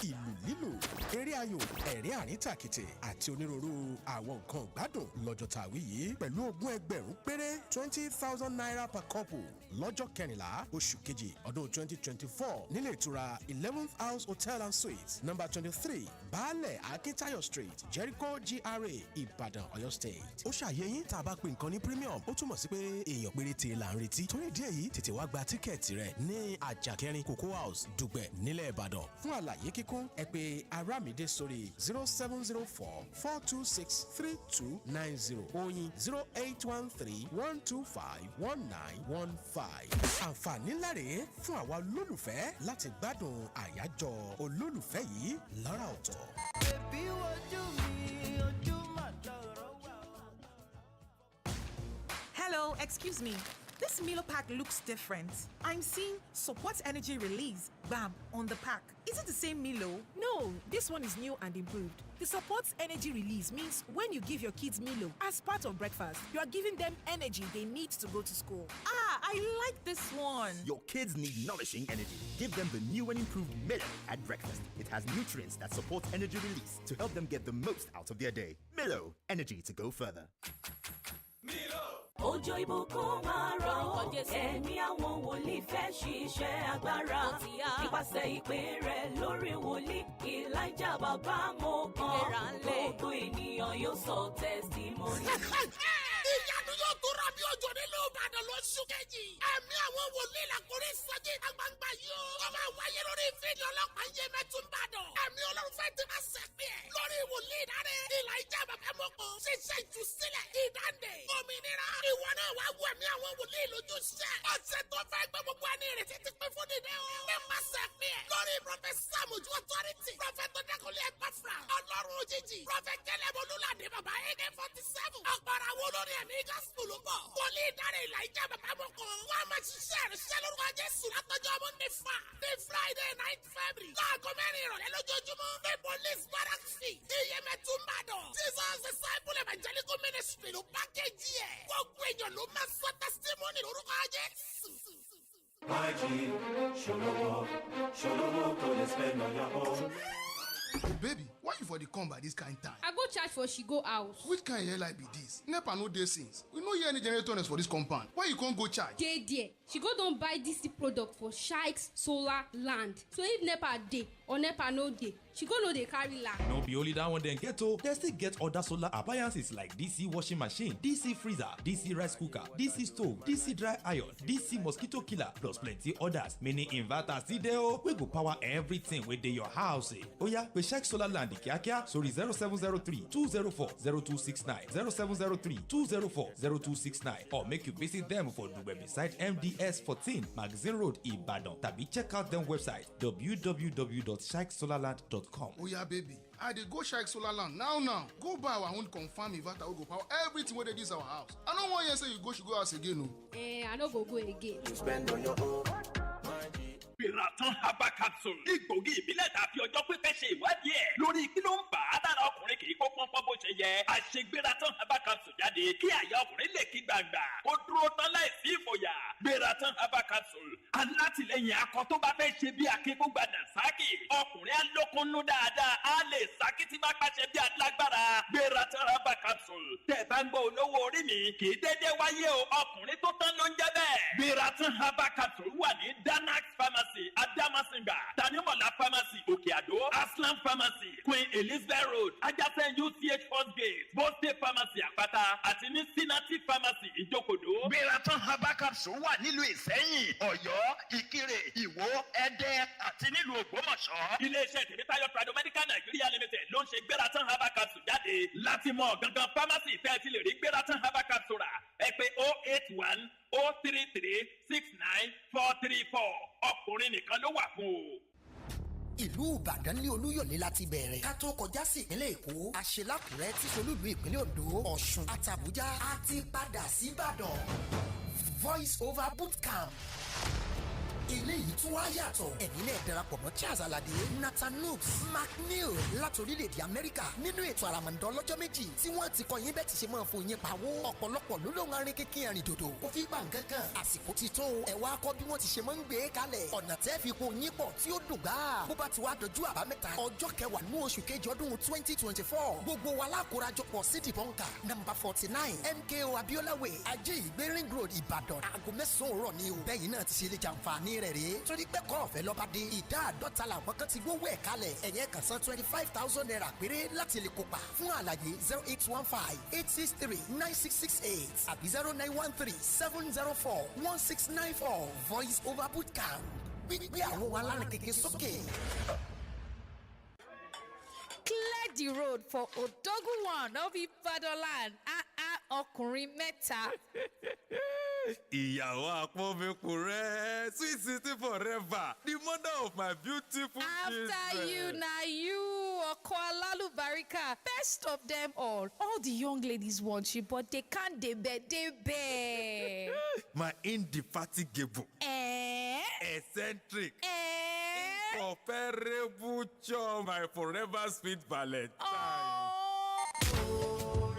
ìlú lílù eré ayò ẹ̀rín àríntàkìtì àti onírúurú àwọn nǹkan ìgbádùn lọ́jọ́ tàwí yìí pẹ̀lú ogún ẹgbẹ̀rún péré 20,000 naira per couple lọ́jọ́ kẹrìnlá oṣù kejì ọdún 2024 nílé ìtura 11th House Hotel and Suites number 23 baálẹ̀ akíntáyọ̀ street Jericho GRA Ìbàdàn Ọ̀yọ́ state. ó ṣàyẹ̀yìn tá a bá pè nǹkan ní premium ó túmọ̀ sí pé èèyàn péréte là ń retí torí ìdí èyí tètè wá gba tíkẹ́ẹ̀tì rẹ̀ ní àjàkẹ́rin Cocoa House Dùgbẹ̀ nílẹ̀ Ìbàdàn fún àlàyé kíkún ẹ pè Arámidé sórí 0704-426-3290 oyin 0813-125-1915. àǹfààní ńlá rèé fún àwa olólùfẹ́ láti gbádùn àyájọ́ olólùfẹ́ yìí lára ọ̀tọ̀. Hello, excuse me. This Milo pack looks different. I'm seeing support energy release, BAM, on the pack. Is it the same Milo? No, this one is new and improved. The supports energy release means when you give your kids Milo as part of breakfast, you are giving them energy they need to go to school. Ah, I like this one. Your kids need nourishing energy. Give them the new and improved Milo at breakfast. It has nutrients that support energy release to help them get the most out of their day. Milo, energy to go further. Òjò ìbùkún máa rọ̀, ẹ̀mí àwọn wòlíì fẹ́ ṣiṣẹ́ agbára. Nípasẹ̀ ìpè rẹ̀ lórí wòlíì Elijah bàbá Mọ́kàn, gbogbo ènìyàn yóò sọ testimony. Ìyanu yóò tó ra bí òjò nínú Ìbàdàn lóṣù kejì. Ẹ̀mí àwọn wòlíì làkúrí sọ́jí ìta gbangba yìí o. Ó máa wáyé lórí fídíò ọlọ́pàá yé mẹ́túnbàdàn. Ẹ̀mí Ọlọ́run fẹ́ ti máa sẹ́pẹ̀ ẹ̀. Lórí wòlíì dáre, Elijah bàbá Mọ́kàn, ṣiṣẹ́ ìtúsílẹ̀, ìdáǹdè, òmìnira. Ìwọ náà wá wọ ẹ̀mí àwọn wòlíì lójú iṣẹ́. Ọ̀sẹ̀ tó fẹ́ gbé gbogbo ẹni ìrètí ti pín fún dídé o. Ẹ máa sẹ́pẹ̀ ẹ̀. Lórí Prọfẹ̀t Sam Ojú Authority, Prọfẹ̀t Ọ̀dẹ́kunlé Ẹgbàfra, Ọlọ́run òjijì, Prọfẹ̀t Kẹ́lẹ́bù Olúládé bàbá AK-47. Ọ̀pọ̀ra wo lórí ẹ̀mí gospel ń bọ̀. Wòlíì dáre Elijah bàbá Mọ́kàn. Wọ́n á máa ṣiṣẹ́ ìrìnsẹ́ lórúkọ Jésù látọjọ́ Monday fà. Ní Friday 9 February. Láago mẹ́rin ìrọ̀lẹ́ lójoojúmọ́. Ní Police Barracks Fee. Iyemẹtu Ìbàdàn. Jesus Disciple Evangelical Ministry ló pákéjì ẹ̀. Gbogbo èèyàn ló máa sọ testimony lórúkọ Jésù. Sholowo, to dey spend on your own. Baby, why you for the come by this kind time? I go charge for she go house. Which kind of light be this? Nepa no dey since. We no hear any generators for this compound. Why you can't go charge? Dey there. She go don buy DC product for Shikes Solar Land. So if Nepa dey or Nepa no dey, she go no dey carry land. No be only that one dem get o. Dem still get other solar appliances like DC washing machine, DC freezer, DC rice cooker, DC stove, DC dry iron, DC mosquito killer, plus plenty others. Many inverters still dey o wey go power everything wey dey your house. Oya, pe Shikes Solar Land kíákíá sórí 0703-204-0269, 0703-204-0269, or make you visit them for Dugbe beside MDS 14 Magazine Road, Ibadan. Tabi check out them website www.shikesolarland.com. Oh yeah, baby. I dey go Shike Solar Land now. Go buy our own confirm inverter wey go power everything wey dey this our house. I no wan hear say you go house again o. I no go again. You spend on your own. Pìràtán herbal capsule. Igbògi ìbílẹ̀ tàbí ọjọ́ pípẹ́ ṣe ìwádìí ẹ̀ lórí kí ló ń fà á dára ọkùnrin kì í kó pọ́npọ́n bó ṣe yẹ. Àṣegbératan herbal capsule jáde kí àyà ọkùnrin lè kí gbàgbà. Ó dúró tán láìsí ìfòyà. Gbératan herbal capsule. Alátìlẹyìn akọ tó bá fẹ́ ṣe bí akíkúgbàdà sáàkì ọkùnrin alókunnú dáadáa á lè ṣàkìtì má pàṣẹ bí alágbára. gbéra tán herbal capsule. tẹ̀ bá ń gbọ́ olówó orí mi kì í dédé wáyé o ọkùnrin tó tán ló ń jẹ́ bẹ́ẹ̀. gbéra tán herbal capsule wà ní danax pharmacy adamasinga tanimola pharmacy òkè àdó aslam pharmacy queen elizabeth road adjacent uch first gate boste pharmacy àpáta àti ní sinati pharmacy ìjókòdó. gbéra tán herbal capsule wà nílùú ìsẹ́yìn ọ̀yọ́ ìkirè ìwó ẹdẹ àti nílùú ògbómọ̀ṣọ́. iléeṣẹ́ tèmítáyọ̀ prado medical nigeria limited ló ń ṣe gbéra tán herbal capsule jáde láti mọ gangan pharmacy tẹ́ ti lè rí gbéra tán herbal capsule rà ẹ pé 081 033 69434 ọkùnrin nìkan ló wà fún o. ìlú ìbàdàn ní olúyọ̀lé láti bẹ̀rẹ̀ ká tó kọjá sí ìpínlẹ̀ èkó àṣelákùrẹ́ tí solúlú ìpínlẹ̀ ondo ọ̀ṣun àtàbújá á ti padà síbàdàn voice over bootcamp eléyìí tún wá yàtọ̀ ẹ̀yin náà darapọ̀ mọ́ Charles Alade Nathan Nooks McNeil láti orílẹ̀-èdè Amẹ́ríkà nínú ètò àràmàǹdà ọlọ́jọ́ méjì tí wọ́n ti kọ́ yín bẹ́ẹ̀ ti ṣe máa fún yín pawó ọ̀pọ̀lọpọ̀ ló lóun arin kékeré arìn dòdò kò fi gbà nǹkankan àsìkò ti tó ẹ wá kọ́ bí wọ́n ti ṣe máa ń gbé e kalẹ̀ ọ̀nà tẹ́ fi kó yín pọ̀ tí ó dùn gbà bó bá ti wá dojú àbámẹ́ta ọjọ́ kẹwàá ní oṣù kejì ọdún 2024 gbogbo wa lákòrajọpọ̀ sí dìbọ́nkà nọ́mbà 49 MKO Abiola Way ajé ìgbé ring road Ìbàdàn aago 9 òwúrọ̀ ni o bẹ́yìn náà ti ṣe lè jàǹfààní rẹ̀ rèé torí pé kọ́ ọ̀fẹ́ lọ́ba dé ìdá àádọ́ta làwọn kan ti gbówó ẹ̀ kalẹ̀ ẹ̀yẹn kan san 25,000 naira péré láti lè kópa fún àlàyé 0815-863-9668 àbí 0913-704-1694 voice over bootcamp gbígbé àwọn alárin kékeré sókè. Clear the road for Odogun of Ibadan. Ọkùnrin mẹ́ta. ìyàwó àpọ́nbẹ́pọ̀ rẹ̀ sweet city forever the mother of my beautiful children. After you na you ọkọ alálùbáríkà best of them all the young ladies want you but they can't débẹ̀. my indefatigable. Eccentric. Incomparable charm, my forever sweet Valentine.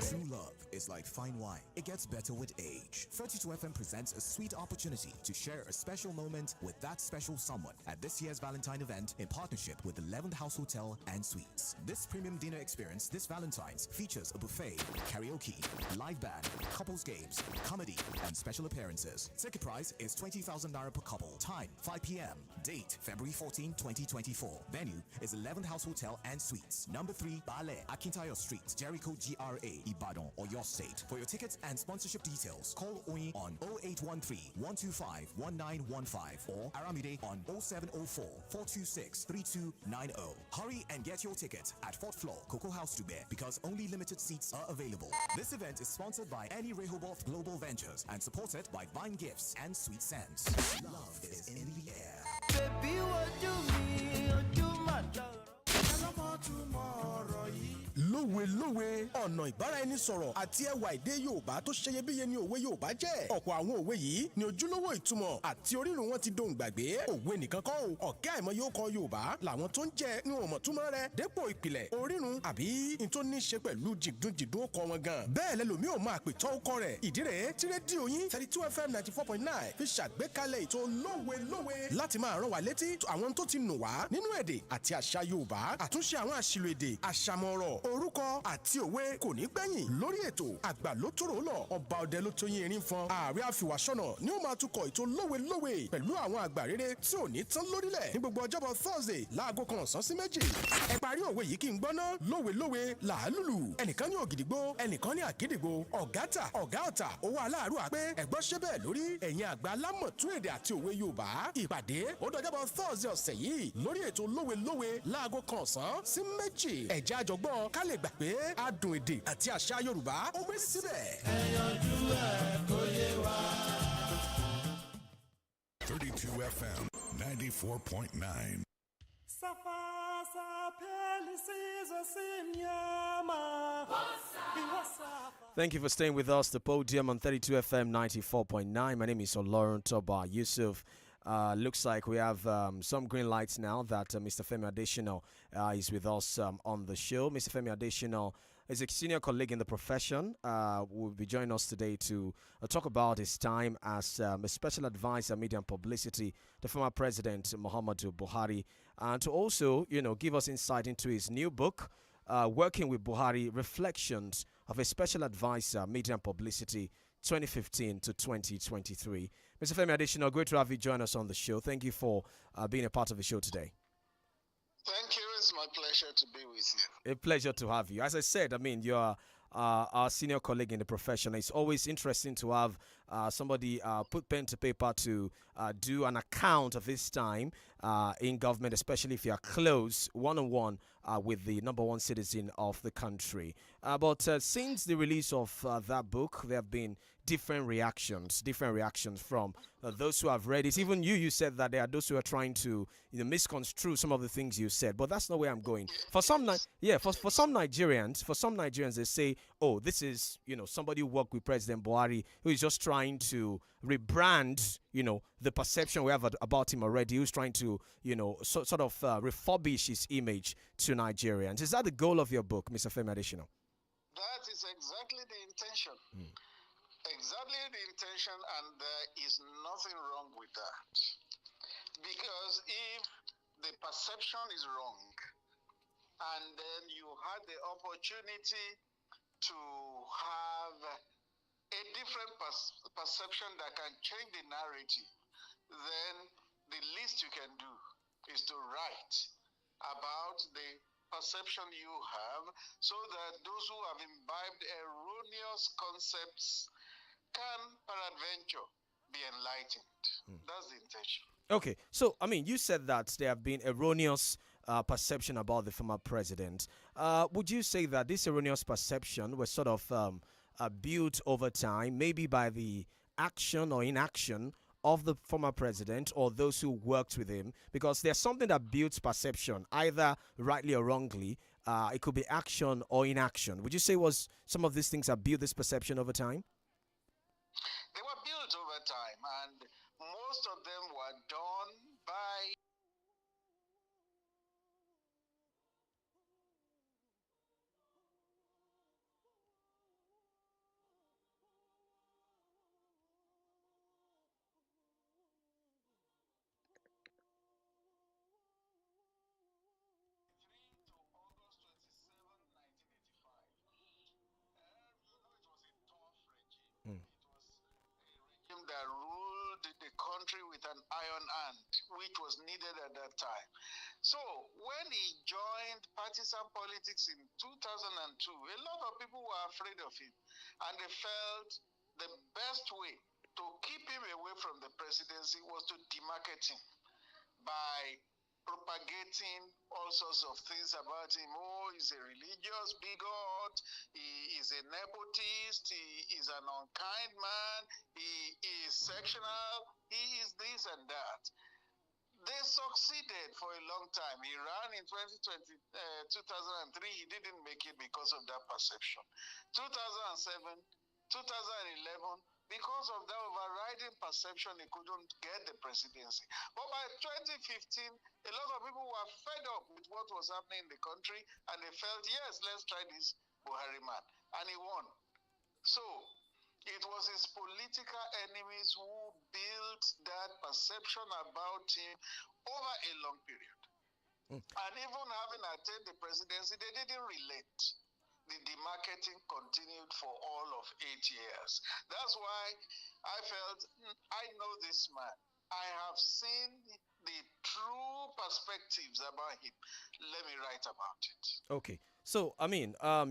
True love is like fine wine. It gets better with age. 32 FM presents a sweet opportunity to share a special moment with that special someone at this year's Valentine event in partnership with the 11th House Hotel and Suites. This premium dinner experience this Valentine's features a buffet, karaoke, live band, couples games, comedy, and special appearances. Ticket price is 20,000 naira per couple. Time 5 p.m. Date February 14, 2024. Venue is 11th House Hotel and Suites. Number 3, Ballet, Akintayo Street, Jericho GRA, Ibadan, or your state. For your tickets and sponsorship details, call Oyin on 0813-125-1915 or Aramide on 0704-426-3290. Hurry and get your ticket at 4th floor, Cocoa House Dubai, because only limited seats are available. This event is sponsored by Annie Rehoboth Global Ventures and supported by Vine Gifts and Sweet Sense. Love is in the air. Baby, what do me? lówe ọ̀nà ìbáraẹnisọ̀rọ̀ àti ẹwà èdè Yorùbá tó ṣeyebíye ni òwe Yorùbá jẹ́. ọ̀pọ̀ àwọn òwe yìí ni ojúlówó ìtumọ̀ àti orírun wọn ti dohùn gbàgbé. òwe nìkan kọ́ o ọ̀kẹ́ àìmọ̀ yóò kọ Yorùbá làwọn tó ń jẹ ní òmò túmọ̀ rẹ̀ dépò ìpìlẹ̀ orírun àbí n tó ní ṣe pẹ̀lú jìdúnjìdún ó kọ wọn gan. bẹ́ẹ̀ lẹ́lòmí ò máa pètọ́ ó kọ rẹ̀. ìdí rẹ̀ tí rédíò yín 32 FM 94.9 fi ṣàgbékalẹ̀ ètò lówe láti máa rán wa létí àwọn tó ti nù wá nínú èdè àti àṣà Yorùbá àtúnṣe àwọn àṣìlò èdè àṣàmọ̀rọ̀ orúkọ àti òwe kò ní gbẹ̀yìn lórí ètò àgbà ló tòrò lọ ọba ọdẹ ló tó yín erin fọn ààrẹ àfìwàsọ́nà ni ó máa tukọ̀ ètò lówe pẹ̀lú àwọn àgbà rere tí ò ní tán lórílẹ̀ ní gbogbo ọjọ́bọ̀ Thursday láago kan ọ̀sán sí méjì. ẹ parí òwe yìí kí n gbọ́ná lówe làálùlù ẹnìkan ní ògìdìgbò ẹnìkan ní àgídìgbò ọ̀gá ọ̀tà owó aláàrú àpé ẹ̀gbọ́n ṣe bẹ́ẹ̀ lórí ẹ̀yin àgbà alámọ̀tún èdè àti òwe Yorùbá ìpàdé ó dọjọ́bọ̀ Thursday ọ̀sẹ̀ yìí lórí ètò lówe láago kan ọ̀sán sí méjì ẹ̀jẹ̀ àjọgbọ́n ká lè gbà pé adùn èdè àti àṣà Yorùbá ó gbé síbẹ̀. ẹ yanjú ẹ kó yé wa. 32 FM 94.9. Thank you for staying with us. The Podium on 32 FM 94.9. My name is OLORUNTOBA. Yusuf. Looks like we have some green lights now that Mr. Femi Adesina is with us on the show. Mr. Femi Adesina is a senior colleague in the profession. Will be joining us today to talk about his time as a special advisor, media and publicity, the former president Muhammadu Buhari, and to also, give us insight into his new book, Working with Buhari: Reflections of a Special Advisor, Media and Publicity, 2015 to 2023. Mr. Femi Adesina, great to have you join us on the show. Thank you for being a part of the show today. Thank you. It's my pleasure to be with you. A pleasure to have you. As I said, you're our senior colleague in the profession. It's always interesting to have somebody put pen to paper to do an account of his time in government, especially if you are close one-on-one with the number one citizen of the country. But since the release of that book, there have been different reactions from those who have read it. Even you said that there are those who are trying to misconstrue some of the things you said, but that's not where I'm going. For some Nigerians, they say, oh, this is somebody who worked with President Buhari who is just trying to rebrand the perception we have about him already, who's trying to sort of refurbish his image to Nigerians. Is that the goal of your book, Mr. Femi Adesina? That is exactly the intention. Exactly the intention, and there is nothing wrong with that. Because if the perception is wrong, and then you had the opportunity to have a different perception that can change the narrative, then the least you can do is to write about the perception you have, so that those who have imbibed erroneous concepts can peradventure be enlightened. That's the intention. Okay, so you said that there have been erroneous perception about the former president. Would you say that this erroneous perception was sort of built over time, maybe by the action or inaction of the former president or those who worked with him? Because there's something that builds perception, either rightly or wrongly. It could be action or inaction. Would you say some of these things that built this perception over time? They were built over time, and most of them were done by that ruled the country with an iron hand, which was needed at that time. So when he joined partisan politics in 2002, a lot of people were afraid of him, and they felt the best way to keep him away from the presidency was to demarket him by propagating all sorts of things about him. Oh, he's a religious bigot, he is a nepotist, he is an unkind man, he is sectional, he is this and that. They succeeded for a long time. He ran in 2003. He didn't make it because of that perception. 2007, 2011, because of that overriding perception, he couldn't get the presidency. But by 2015, a lot of people were fed up with what was happening in the country, and they felt, yes, let's try this Buhari man. And he won. So it was his political enemies who built that perception about him over a long period. And even having attained the presidency, they didn't relate. The demarketing continued for all of 8 years. That's why I felt, I know this man. I have seen the true perspectives about him. Let me write about it. Okay. So,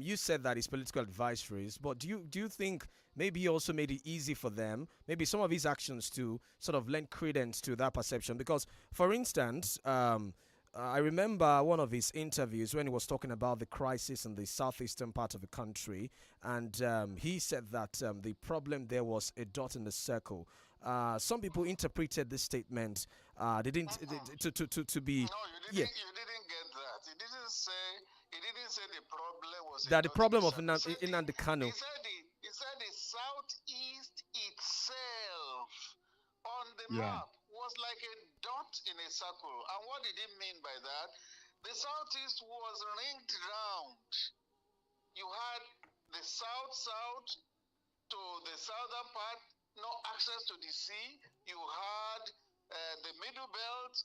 you said that his political advisories, but do you think maybe he also made it easy for them, maybe some of his actions to sort of lend credence to that perception? Because, for instance, I remember one of his interviews when he was talking about the crisis in the southeastern part of the country, and he said that the problem there was a dot in the circle. Some people interpreted this statement. They didn't to be. No, you didn't get that. He didn't say the problem was that the problem of Nnamdi Kanu. He said the southeast itself on the map was like a dot in a circle. And what did he mean by that? The southeast was ringed round. You had south to the southern part, no access to the sea. You had the middle belt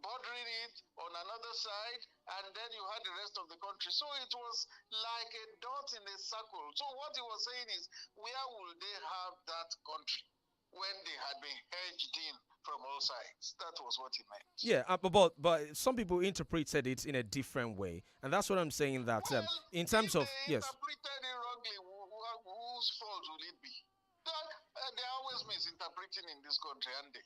bordering it on another side, and then you had the rest of the country. So it was like a dot in a circle. So what he was saying is, where will they have that country when they had been hedged in from all sides? That was what he meant. Yeah, but some people interpreted it in a different way, and that's what I'm saying. That in terms of interpreted it wrongly, whose fault will it be? They always misinterpreting in this country, and they.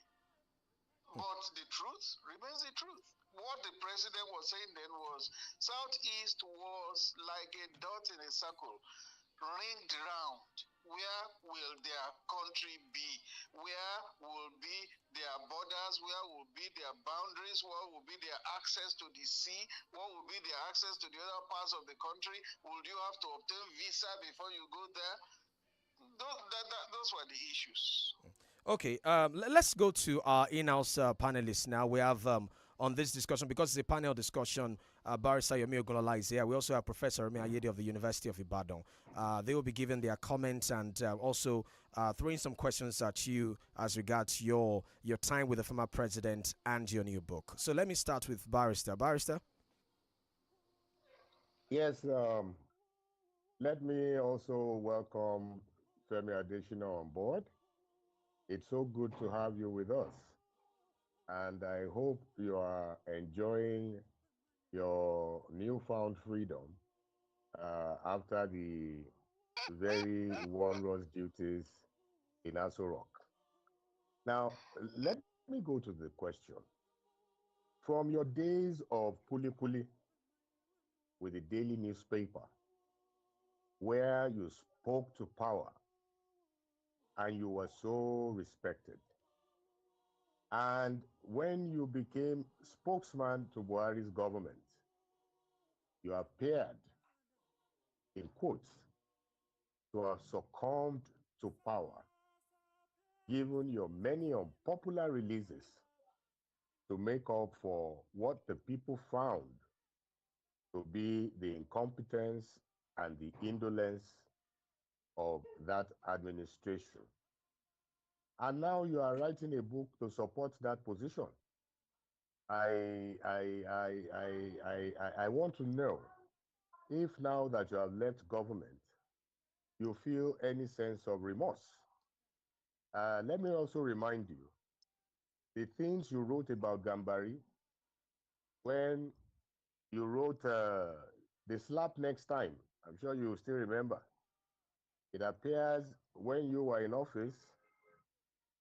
But the truth remains the truth. What the president was saying then was Southeast was like a dot in a circle, ringed round. Where will their country be? Where will be their borders? Where will be their boundaries? What will be their access to the sea? What will be their access to the other parts of the country? Would you have to obtain visa before you go there? Those were the issues. Okay, let's go to our in-house panelists now. We have on this discussion, because it's a panel discussion, Barrister Yomi Ogolola is here. We also have Professor Remi Ayede of the University of Ibadan. They will be giving their comments and also throwing some questions at you as regards your time with the former president and your new book. So let me start with Barrister. Barrister? Yes, let me also welcome Femi Adesina on board. It's so good to have you with us. And I hope you are enjoying your newfound freedom after the very onerous duties in Aso Rock. Now, let me go to the question. From your days of Puli Puli with the daily newspaper, where you spoke to power and you were so respected, and when you became spokesman to Buhari's government, you appeared, in quotes, to have succumbed to power, given your many unpopular releases to make up for what the people found to be the incompetence and the indolence of that administration. And now you are writing a book to support that position. I want to know if now that you have left government, you feel any sense of remorse. Let me also remind you, the things you wrote about Gambari, when you wrote the slap next time, I'm sure you still remember. It appears when you were in office,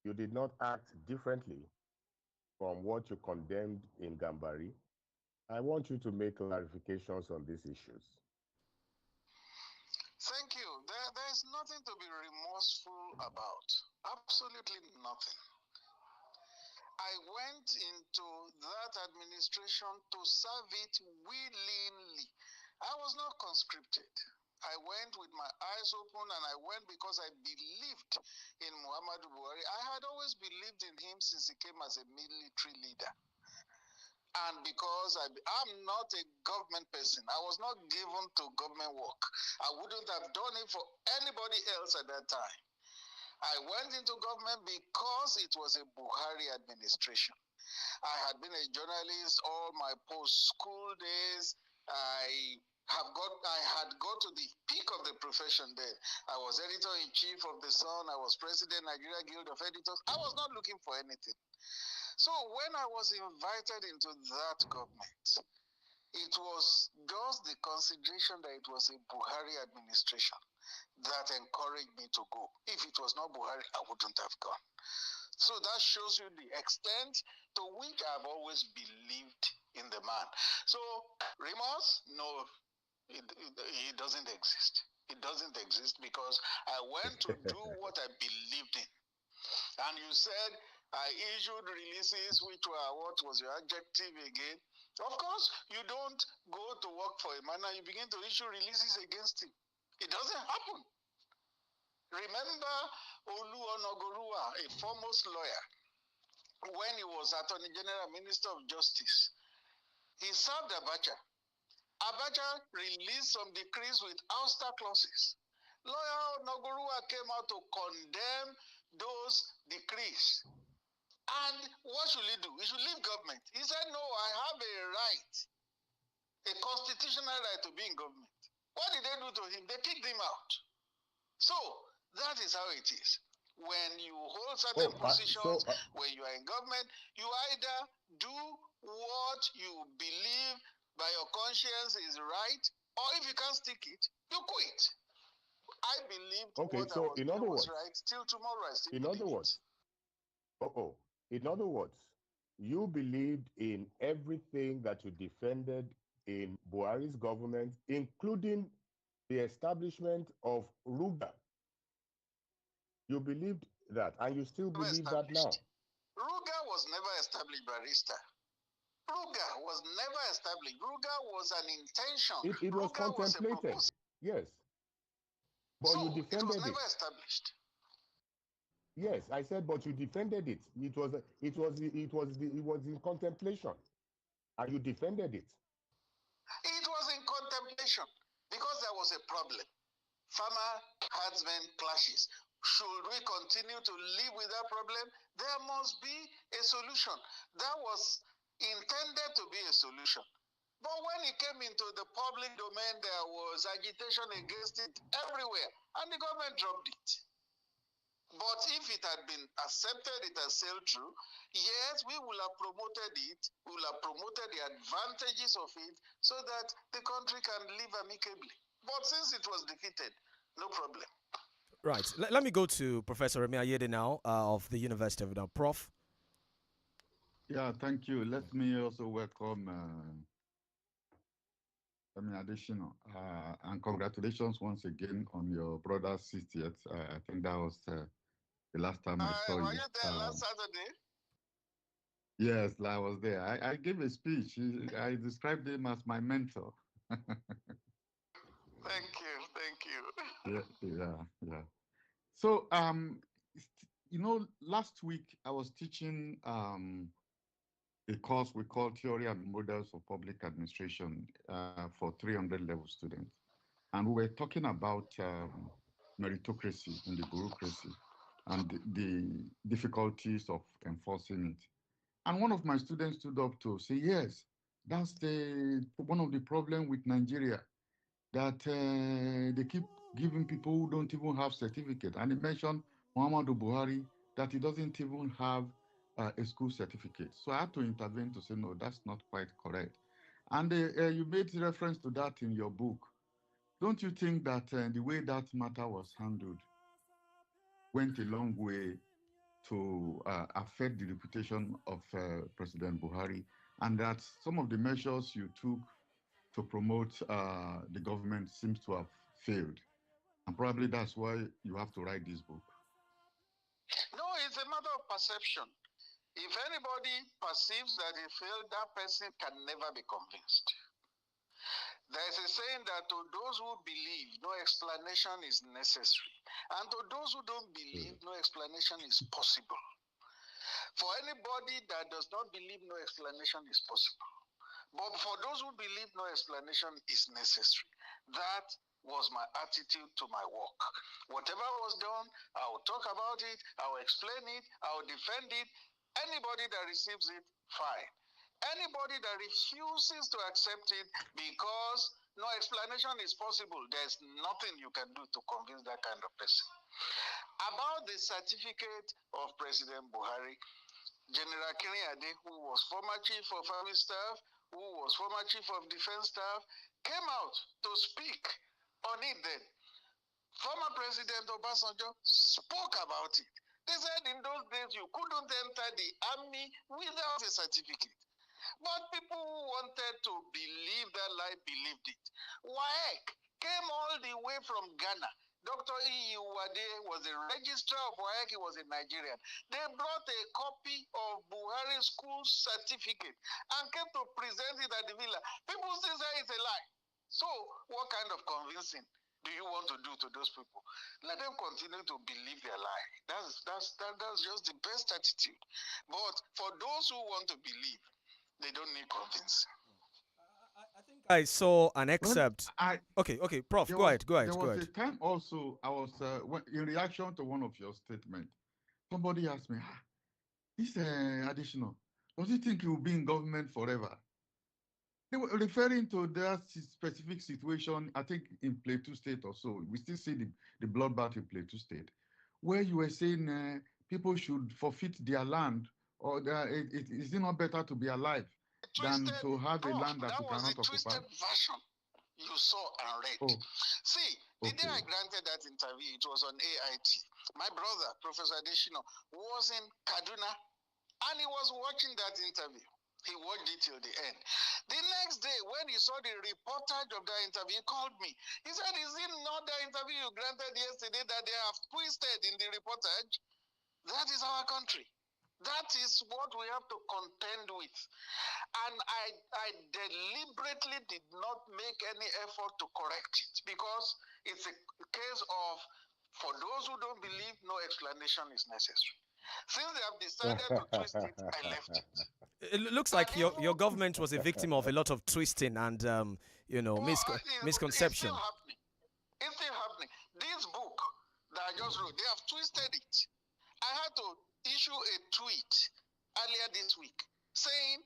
you did not act differently from what you condemned in Gambari. I want you to make clarifications on these issues. Thank you. There's nothing to be remorseful about. Absolutely nothing. I went into that administration to serve it willingly. I was not conscripted. I went with my eyes open, and I went because I believed in Muhammadu Buhari. I had always believed in him since he came as a military leader. And because I'm not a government person, I was not given to government work. I wouldn't have done it for anybody else at that time. I went into government because it was a Buhari administration. I had been a journalist all my post-school days. I had got to the peak of the profession then. I was editor-in-chief of The Sun. I was president Nigeria Guild of Editors. I was not looking for anything. So when I was invited into that government, it was just the consideration that it was a Buhari administration that encouraged me to go. If it was not Buhari, I wouldn't have gone. So that shows you the extent to which I've always believed in the man. So remorse? No, it doesn't exist. It doesn't exist because I went to do what I believed in. And you said I issued releases which were, what was your adjective again? Of course, you don't go to work for a man and you begin to issue releases against him. It doesn't happen. Remember Olu Onogorua, a foremost lawyer, when he was Attorney General, Minister of Justice. He served Abacha. Abacha released some decrees with ouster clauses. Lawyer Nogurua came out to condemn those decrees. And what should he do? He should leave government. He said, no, I have a right, a constitutional right to be in government. What did they do to him? They kicked him out. So that is how it is. When you hold certain positions, when you are in government, you either do what you believe by your conscience is right, or if you can't stick it, you quit. I believed what I was doing was right. Till tomorrow, I still believe it. In other words, you believed in everything that you defended in Buhari's government, including the establishment of Ruga. You believed that, and you still believe that now. Ruga was never established, Barrister. Ruga was never established. Ruga was an intention. It was Ruga contemplated. Was yes. But so you defended it was never established. Yes, I said, but you defended it. It was in contemplation, and you defended it. It was in contemplation because there was a problem. Farmer-herdsman clashes. Should we continue to live with that problem? There must be a solution. That was intended to be a solution. But when it came into the public domain, there was agitation against it everywhere, and the government dropped it. But if it had been accepted, it has sailed through, yes, we will have promoted it, we will have promoted the advantages of it so that the country can live amicably. But since it was defeated, no problem. Right. Let me go to Professor Remi Ayede now of the University of Ibadan. Prof. Yeah, thank you. Let me also welcome additional and congratulations once again on your brother's 60th. I think that was the last time I saw you. Were you there last Saturday? Yes, I was there. I gave a speech. I described him as my mentor. Thank you. Yeah. So, last week I was teaching a course we call Theory and Models of Public Administration for 300 level students. And we were talking about meritocracy in the bureaucracy and the difficulties of enforcing it. And one of my students stood up to say, yes, that's one of the problems with Nigeria, that they keep giving people who don't even have certificate. And he mentioned Muhammadu Buhari, that he doesn't even have a school certificate. So I had to intervene to say, no, that's not quite correct. And you made reference to that in your book. Don't you think that the way that matter was handled went a long way to affect the reputation of President Buhari, and that some of the measures you took to promote the government seems to have failed? And probably that's why you have to write this book. No, it's a matter of perception. If anybody perceives that he failed, that person can never be convinced. There's a saying that to those who believe, no explanation is necessary. And to those who don't believe, no explanation is possible. For anybody that does not believe, no explanation is possible. But for those who believe, no explanation is necessary. That was my attitude to my work. Whatever was done, I will talk about it, I will explain it, I will defend it. Anybody that receives it, fine. Anybody that refuses to accept it because no explanation is possible, there's nothing you can do to convince that kind of person. About the certificate of President Buhari, General Kiriade, who was former chief of army staff, who was former chief of defense staff, came out to speak on it then. Former President Obasanjo spoke about it. They said in those days you couldn't enter the army without a certificate. But people who wanted to believe that lie believed it. WAEC came all the way from Ghana. Dr. Iyuwade was the registrar of WAEC, he was a Nigerian. They brought a copy of Buhari's school certificate and came to present it at the villa. People still say it's a lie. So what kind of convincing do you want to do to those people? Let them continue to believe their lie. That's just the best attitude. But for those who want to believe, they don't need convincing. I think I saw an excerpt. Okay, Prof, go ahead. There was a time also I was in reaction to one of your statements. Somebody asked me, this additional, does he think he will be in government forever? They were referring to that specific situation, I think in Plateau State or so. We still see the bloodbath in Plateau State, where you were saying people should forfeit their land, or is it not better to be alive than to have a land that you cannot occupy? Twisted version you saw and read. See, the day I granted that interview, it was on AIT. My brother, Professor Adeshino, was in Kaduna, and he was watching that interview. He watched it till the end. The next day, when he saw the reportage of that interview, he called me. He said, is it not the interview you granted yesterday that they have twisted in the reportage? That is our country. That is what we have to contend with. And I deliberately did not make any effort to correct it, because it's a case of, for those who don't believe, no explanation is necessary. Since they have decided to twist it, I left it. It looks like your government was a victim of a lot of twisting and misconception. It's still happening. This book that I just wrote, they have twisted it. I had to issue a tweet earlier this week saying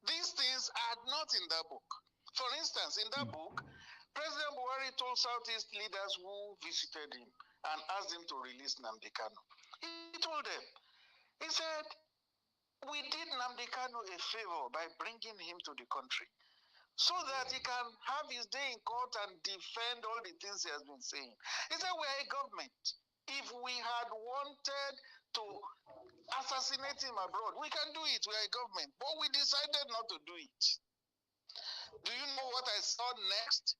these things are not in that book. For instance, in that book, President Buhari told Southeast leaders who visited him and asked him to release Nnamdi Kanu. He told them, he said, we did Nnamdi Kanu a favor by bringing him to the country so that he can have his day in court and defend all the things he has been saying. He said, we are a government. If we had wanted to assassinate him abroad, we can do it. We are a government. But we decided not to do it. Do you know what I saw next?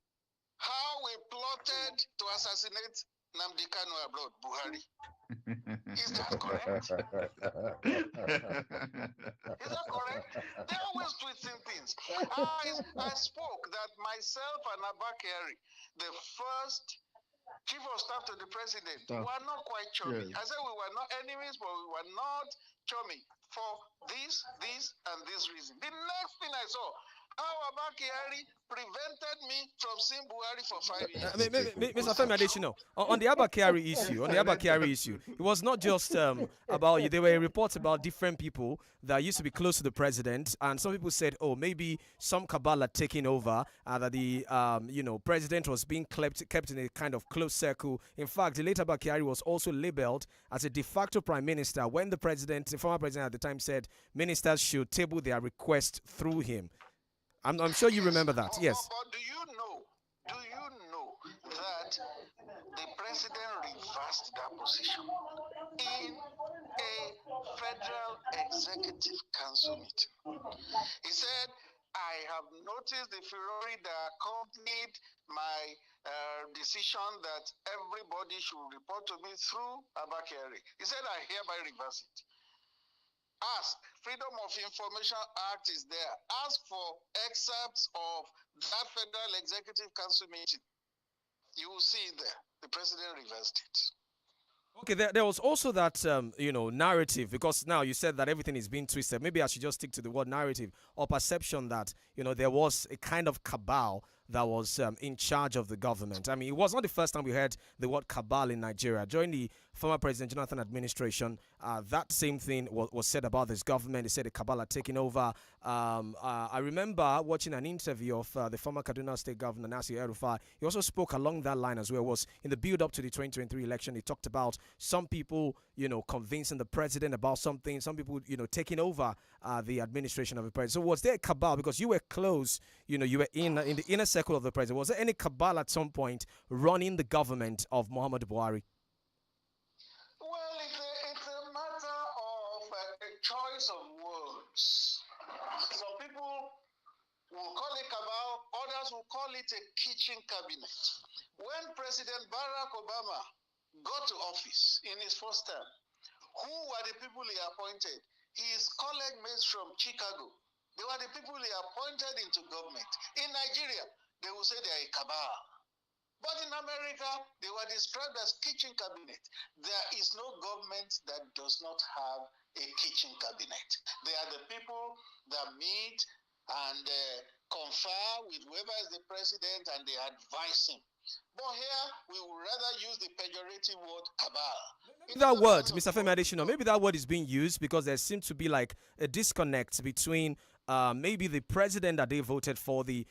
How we plotted to assassinate Nnamdi Kanu abroad, Buhari. Is that correct? Is that correct? They're always twisting things. I spoke that myself and Abba Kyari, the first chief of staff to the president, were not quite chummy. I said we were not enemies, but we were not chummy for this, and this reason. The next thing I saw, how Abba Kyari prevented me from seeing Buhari for 5 years. Mr. Femi Adesina, on the Abba Kyari issue, it was not just about you. There were reports about different people that used to be close to the president, and some people said, oh, maybe some cabal had taken over, that the president was being kept in a kind of close circle. In fact, the late Abba Kyari was also labeled as a de facto prime minister when the former president at the time said ministers should table their request through him. I'm sure you remember that, yes. But do you know that the president reversed that position in a Federal Executive Council meeting? He said, I have noticed the furor that accompanied my decision that everybody should report to me through Abba Kyari. He said, I hereby reverse it. Ask, Freedom of Information Act is there. Ask for excerpts of that Federal Executive Council meeting. You will see it there. The president reversed it. Okay, there was also that, narrative, because now you said that everything is being twisted. Maybe I should just stick to the word narrative, or perception that, there was a kind of cabal that was in charge of the government. I mean, it was not the first time we heard the word cabal in Nigeria. During the former President Jonathan administration, that same thing was said about this government. They said the cabal had taken over. I remember watching an interview of the former Kaduna State Governor, Nasir El-Rufai. He also spoke along that line as well. It was in the build-up to the 2023 election. He talked about some people, convincing the president about something, some people, taking over the administration of the president. So was there a cabal? Because you were close, you were in the inner circle of the president. Was there any cabal at some point running the government of Muhammadu Buhari? Well, it's a matter of a choice of words. Some people will call it cabal, others will call it a kitchen cabinet. When President Barack Obama got to office in his first term, who were the people he appointed? His colleague mates from Chicago. They were the people he appointed into government. In Nigeria, they will say they are a cabal. But in America, they were described as kitchen cabinet. There is no government that does not have a kitchen cabinet. They are the people that meet and confer with whoever is the president and they advise him. But here, we would rather use the pejorative word cabal. That word, Mr. Femi Adesina, maybe that word is being used because there seems to be like a disconnect between maybe the president that they voted for, the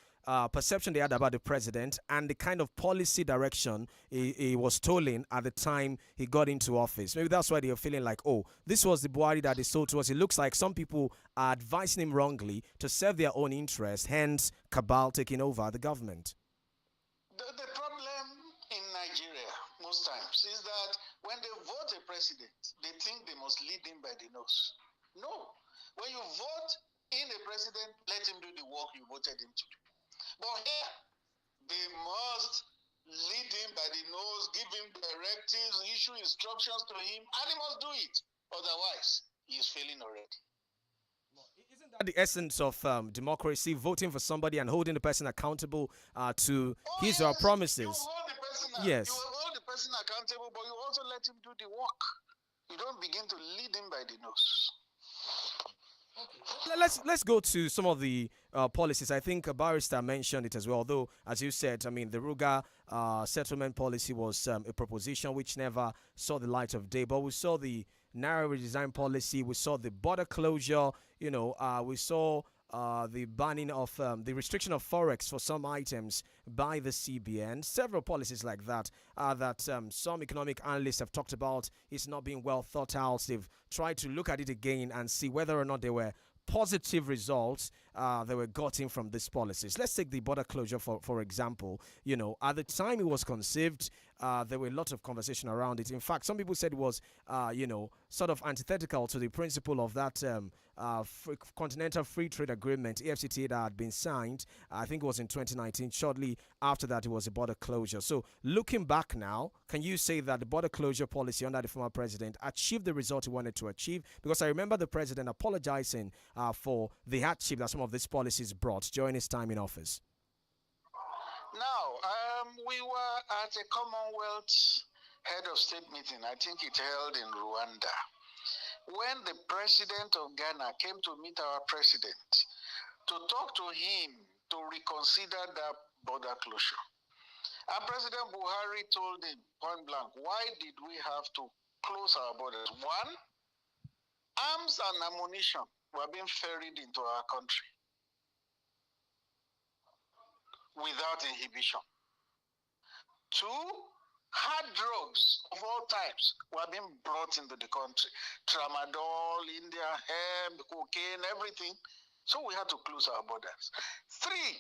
perception they had about the president, and the kind of policy direction he was tolling at the time he got into office. Maybe that's why they are feeling like, oh, this was the Buhari that they sold to us. It looks like some people are advising him wrongly to serve their own interest, hence cabal taking over the government. The problem in Nigeria most times is that when they vote a president, they think they must lead him by the nose. No. When you vote in a president, let him do the work you voted him to do. But here, they must lead him by the nose, give him directives, issue instructions to him, and he must do it. Otherwise, he is failing already. The essence of democracy, voting for somebody and holding the person accountable to his or her promises. You hold the person, yes. You hold the person accountable, but you also let him do the work. You don't begin to lead him by the nose. Let's go to some of the policies. I think a barrister mentioned it as well, although, as you said, I mean, the Ruga settlement policy was a proposition which never saw the light of day, but we saw the Naira redesign policy, we saw the border closure, we saw the banning of the restriction of forex for some items by the CBN. Several policies like that that some economic analysts have talked about. It's not being well thought out. They've tried to look at it again and see whether or not there were positive results that were gotten from these policies. Let's take the border closure for example. At the time it was conceived, there were a lot of conversation around it. In fact, some people said it was, sort of antithetical to the principle of that Continental Free Trade Agreement, AfCFTA, that had been signed. I think it was in 2019. Shortly after that, it was a border closure. So looking back now, can you say that the border closure policy under the former president achieved the result he wanted to achieve? Because I remember the president apologizing for the hardship that some of these policies brought during his time in office. Now, we were at a Commonwealth head of state meeting. I think it held in Rwanda. When the president of Ghana came to meet our president to talk to him to reconsider that border closure, and President Buhari told him point blank, why did we have to close our borders? One, arms and ammunition were being ferried into our country without inhibition. Two, hard drugs of all types were being brought into the country. Tramadol, India, hemp, cocaine, everything. So we had to close our borders. Three,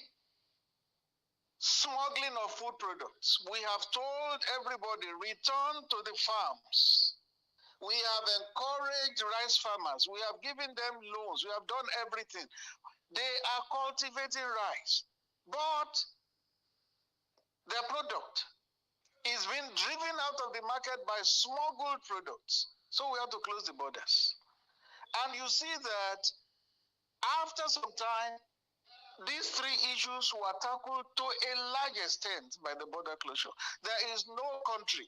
smuggling of food products. We have told everybody, return to the farms. We have encouraged rice farmers. We have given them loans. We have done everything. They are cultivating rice. But their product is being driven out of the market by smuggled products. So we have to close the borders. And you see that after some time, these three issues were tackled to a large extent by the border closure. There is no country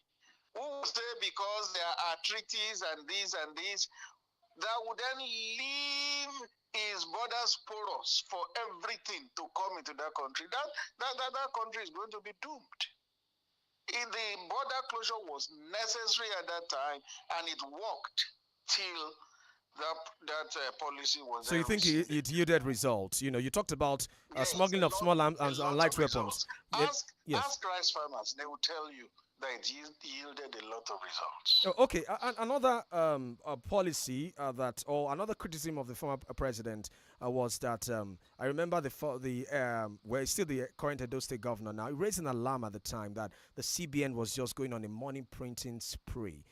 who will say because there are treaties and this that would then leave his borders porous for everything to come into that country. That country is going to be doomed. The border closure was necessary at that time, and it worked till that policy was. So you think it yielded results? You talked about smuggling of small arms and light weapons. Ask rice farmers; they will tell you that it yielded a lot of results. Okay, another policy or another criticism of the former president was that I remember where still the current Edo State governor now, he raised an alarm at the time that the CBN was just going on a money printing spree,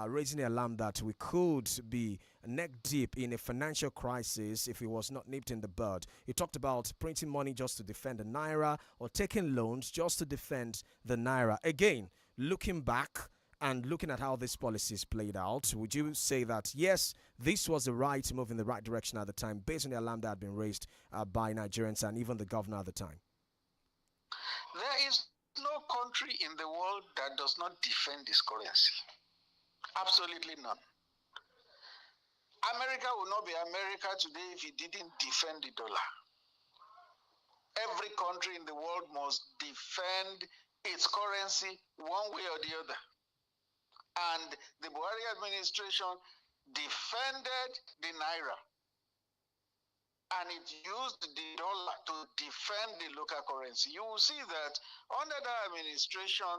raising the alarm that we could be neck deep in a financial crisis if it was not nipped in the bud. He talked about printing money just to defend the Naira or taking loans just to defend the Naira. Again, looking back and looking at how this policy is played out, would you say that, yes, this was the right move in the right direction at the time based on the alarm that had been raised by Nigerians and even the governor at the time? There is no country in the world that does not defend its currency. Absolutely none. America would not be America today if it didn't defend the dollar. every country in the world must defend its currency one way or the other. And the Buhari administration defended the Naira. And it used the dollar to defend the local currency. You will see that under that administration,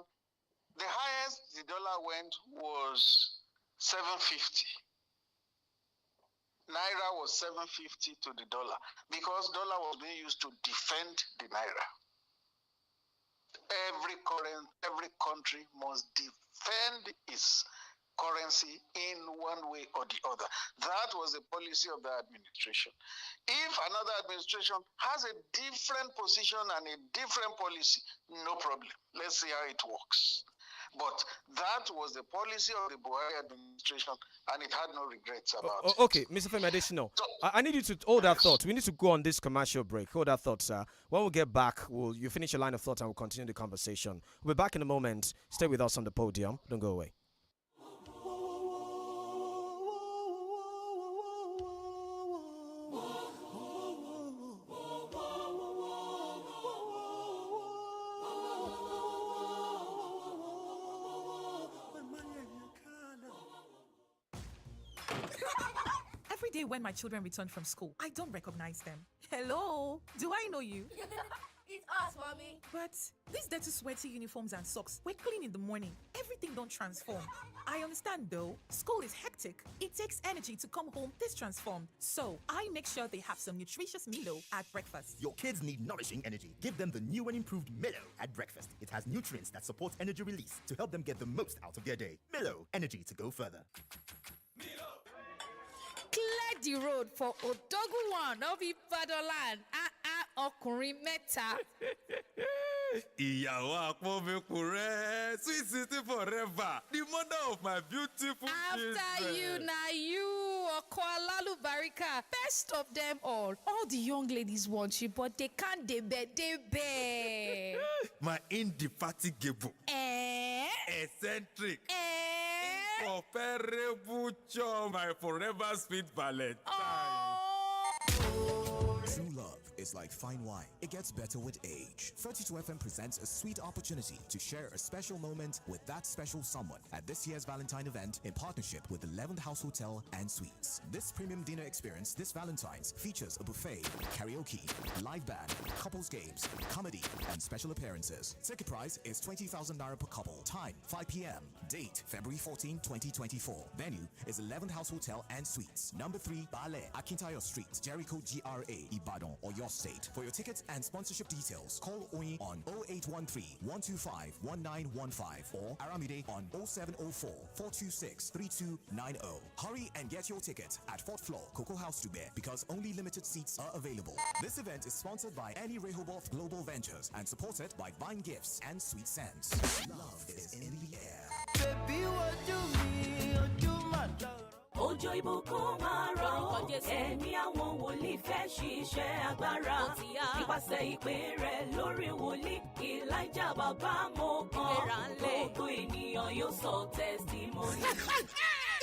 the highest the dollar went was 750. Naira was 750 to the dollar because dollar was being used to defend the Naira. Every country must defend its currency in one way or the other. That was the policy of the administration. If another administration has a different position and a different policy, no problem. Let's see how it works. But that was the policy of the Buhari administration, and it had no regrets about it. Okay, Mr. Femi Adesina, I need you to hold that thought. We need to go on this commercial break. Hold that thought, sir. When we get back, you finish your line of thought and we'll continue the conversation. We'll be back in a moment. Stay with us on the podium. Don't go away. Every day when my children return from school, I don't recognize them. Hello, do I know you? It's us, mommy. But these dirty, sweaty uniforms and socks, we're clean in the morning. Everything don't transform. I understand though, school is hectic. It takes energy to come home this transformed. So I make sure they have some nutritious Milo at breakfast. Your kids need nourishing energy. Give them the new and improved Milo at breakfast. It has nutrients that support energy release to help them get the most out of their day. Milo, energy to go further. Clear the road for Odogu One of Ibadan. Ọkùnrin mẹ́ta. Ìyàwó àpọ́nmẹ́kùnrin, sweet sister forever, the mother of my beautiful children. After you, now you, Ọkọ Alálùbáríkà, best of them all. All the young ladies want you, but they can't debate. My indefatigable, eccentric, incomparable charm, my forever sweet Valentine. True love is like fine wine. It gets better with age. 32FM presents a sweet opportunity to share a special moment with that special someone at this year's Valentine event in partnership with 11th House Hotel and Suites. This premium dinner experience this Valentine's features a buffet, karaoke, live band, couples games, comedy, and special appearances. Ticket price is 20,000 naira per couple. Time 5 p.m. Date February 14, 2024. Venue is 11th House Hotel and Suites. Number 3, Bale, Akintayo Street, Jericho GRA, Ibadan, or your state. For your tickets and sponsorship details, call Oyin on 0813-125-1915 or Aramide on 0704-426-3290. Hurry and get your ticket at 4th floor, Cocoa House Dubai, because only limited seats are available. This event is sponsored by Annie Rehoboth Global Ventures and supported by Vine Gifts and Sweet Sense. Love is in the air. Baby, what do me? Òjò ìbùkún máa rọ̀, ẹ̀mí àwọn wòlíì fẹ́ ṣiṣẹ́ agbára nípasẹ̀ ìpè rẹ̀ lórí wòlíì Elijah bàbá mọ̀ọ́kàn gbogbo ènìyàn yóò sọ testimony.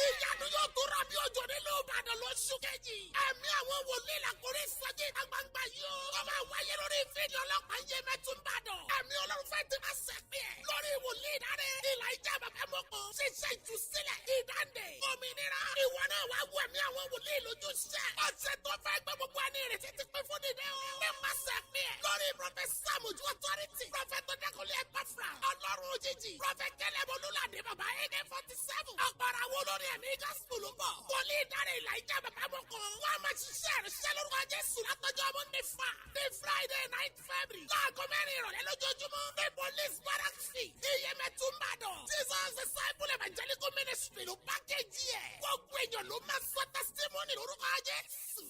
Ìyanu yóò tó ra bí òjò nílùú Ìbàdàn lóṣù kejì. Ẹ̀mí àwọn wòlíì làkúrí sọ́jí ìta gbangba yìí ó. Ó máa wáyé lórí fídíò ọlọ́pàá yé mẹ́túnbàdàn. Ẹ̀mí Ọlọ́run fẹ́ ti máa sẹ́pẹ̀ ẹ̀. Lórí wòlíì ìdáre Elijah bàbá mọ̀ọ́kàn ṣiṣẹ́ ìtúsílẹ̀ ìdáǹdè òmìnira. Ìwọ náà wá wo ẹ̀mí àwọn wòlíì lójú iṣẹ́. Ọ̀sẹ̀ tó fẹ́ gbé gbogbo ẹni ìrètí ti pín fún dídé o. Nípa sẹ́pẹ̀ ẹ̀. Lórí Prọfẹ̀sà Mojú Authority. Prọfẹ̀tà Dẹ́kunlé Ẹ̀páfra. Ọlọ́run òjijì. Prọfẹ̀tà Kẹ́lẹ́mọlúládé bàbá AK-47. Ọ̀pọ̀ra wo lórí ẹ̀mí gospel ń bọ̀. Wòlíì ìdáre Elijah bàbá mọ̀ọ́kàn. Wọ́n á máa ṣiṣẹ́ ìrìnsẹ́ lórúkọ Jésù látọjọ́ Monday fà. Ní Friday 9 February. Láago 4 ìrọ̀lẹ́ lójoojúmọ́. Ní Police Barracks Fee. Iyemẹtu Ìbàdàn. Jesus Disciple Evangelical Ministry ló pákéjì ẹ̀. Gbogbo èèyàn ló máa sọ testimony lórúkọ Jésù.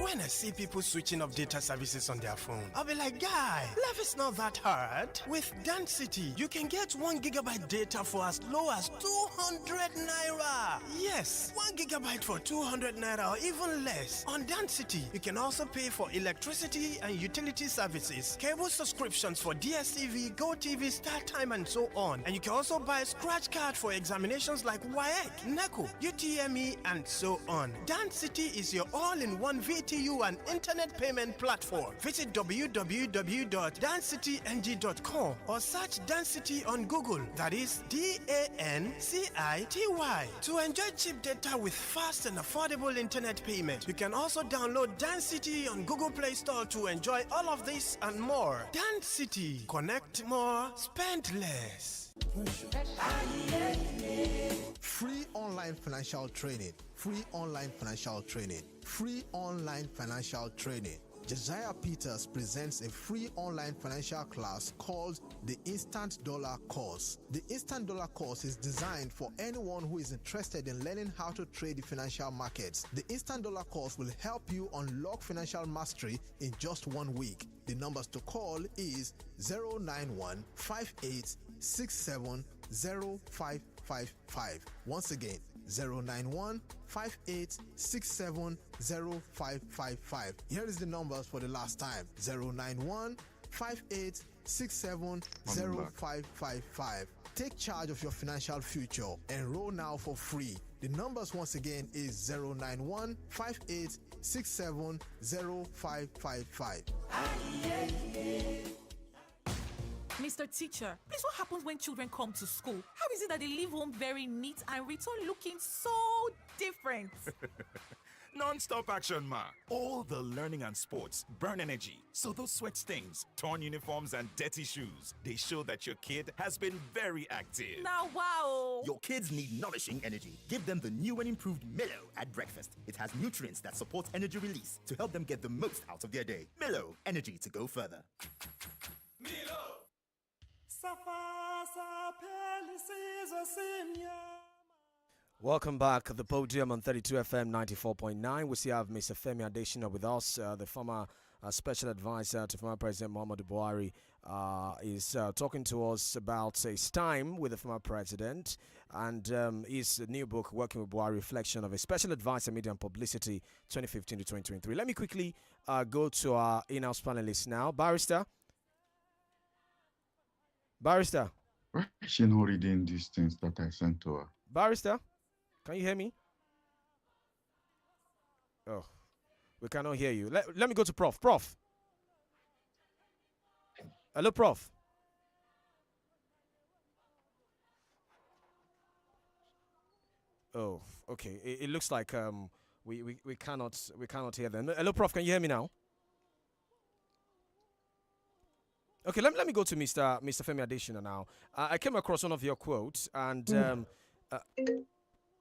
When I see people switching off data services on their phone, I'll be like, guy, life is not that hard. With Density, you can get 1 gigabyte data for as low as 200 naira. Yes, 1 gigabyte for 200 naira or even less. On Density, you can also pay for electricity and utility services, cable subscriptions for DSTV, GoTV, StarTime, and so on. And you can also buy a scratch card for examinations like WAEC, NECO, UTME, and so on. Density is your all-in-one VTU an internet payment platform. Visit www.dancity.ng.com or search Dancity on Google. That is DANCITY. To enjoy cheap data with fast and affordable internet payment, you can also download Dancity on Google Play Store to enjoy all of this and more. Dancity. Connect more, spend less. Free online financial training. Free online financial training. Free online financial training. Josiah Peters presents a free online financial class called the Instant Dollar Course. The Instant Dollar Course is designed for anyone who is interested in learning how to trade the financial markets. The Instant Dollar Course will help you unlock financial mastery in just 1 week. The numbers to call is 091 5867 0555. Once again, 091 5867 0555. Here is the numbers for the last time: 091 5867 0555. Take charge of your financial future. Enroll now for free. The numbers once again is 091 5867 0555. Mr. Teacher, please, what happens when children come to school? How is it that they leave home very neat and return looking so different? Non-stop action, ma. All the learning and sports burn energy. So those sweat stains, torn uniforms, and dirty shoes, they show that your kid has been very active. Now, wow. Your kids need nourishing energy. Give them the new and improved Milo at breakfast. It has nutrients that support energy release to help them get the most out of their day. Milo, energy to go further. Milo. Welcome back at the Podium on 32 FM 94.9. We still have Mr. Femi Adesina with us, the former special advisor to former President Muhammadu Buhari, is talking to us about his time with the former president and his new book, Working with Buhari, Reflection of a Special Advisor, Media and Publicity, 2015 to 2023. Let me quickly go to our in-house panelists now. Barrister? Why is she not reading these things that I sent to her? Barrister, can you hear me? Oh, we cannot hear you. Let me go to Prof. Prof. Hello, Prof. Oh, okay. It looks like we cannot hear them. Hello, Prof. Can you hear me now? Okay, let me go to Mr. Femi Adesina now. I came across one of your quotes, and in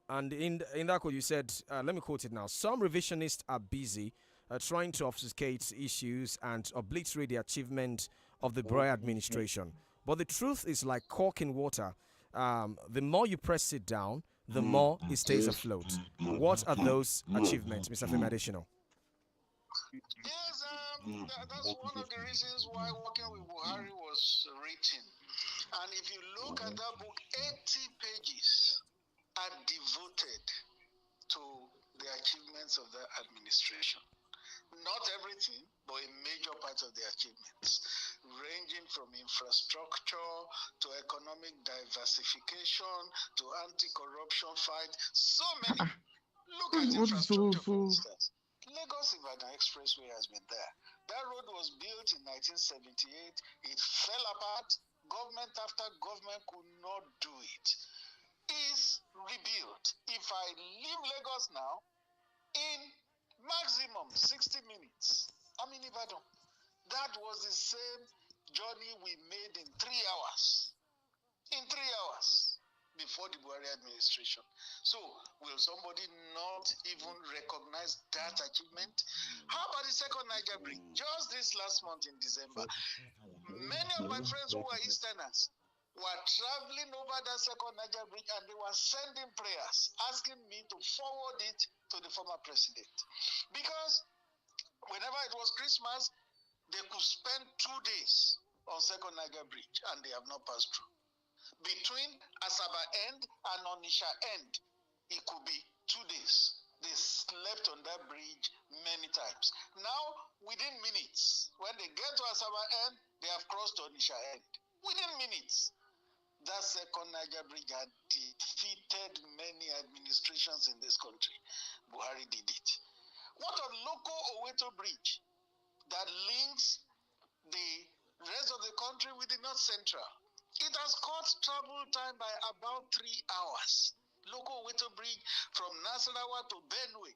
that quote you said, let me quote it now: "Some revisionists are busy trying to obfuscate issues and obliterate the achievement of the Buhari administration. But the truth is like cork in water. The more you press it down, the more it stays afloat." What are those achievements, Mr. Femi Adesina? Yes, that's one of the reasons why Working with Buhari was written. And if you look at that book, 80 pages are devoted to the achievements of the administration. Not everything, but a major part of the achievements, ranging from infrastructure to economic diversification to anti-corruption fight. So many. Look at infrastructure, for instance. Lagos-Ibadan Expressway has been there. That road was built in 1978. It fell apart. Government after government could not do it. It's rebuilt. If I leave Lagos now, in maximum 60 minutes, I'm in Ibadan. That was the same journey we made in 3 hours. In 3 hours. Before the Buhari administration. So, will somebody not even recognize that achievement? How about the second Niger Bridge? Just this last month in December, many of my friends who were Easterners were traveling over that second Niger Bridge and they were sending prayers, asking me to forward it to the former president. Because whenever it was Christmas, they could spend 2 days on second Niger Bridge and they have not passed through. Between Asaba end and Onisha end, it could be 2 days. They slept on that bridge many times. Now, within minutes, when they get to Asaba end, they have crossed Onisha end. Within minutes, that second Niger Bridge had defeated many administrations in this country. Buhari did it. What of Loco Oweto Bridge that links the rest of the country with the North Central? It has cut travel time by about 3 hours. Loco Oweto Bridge from Nasarawa to Benue.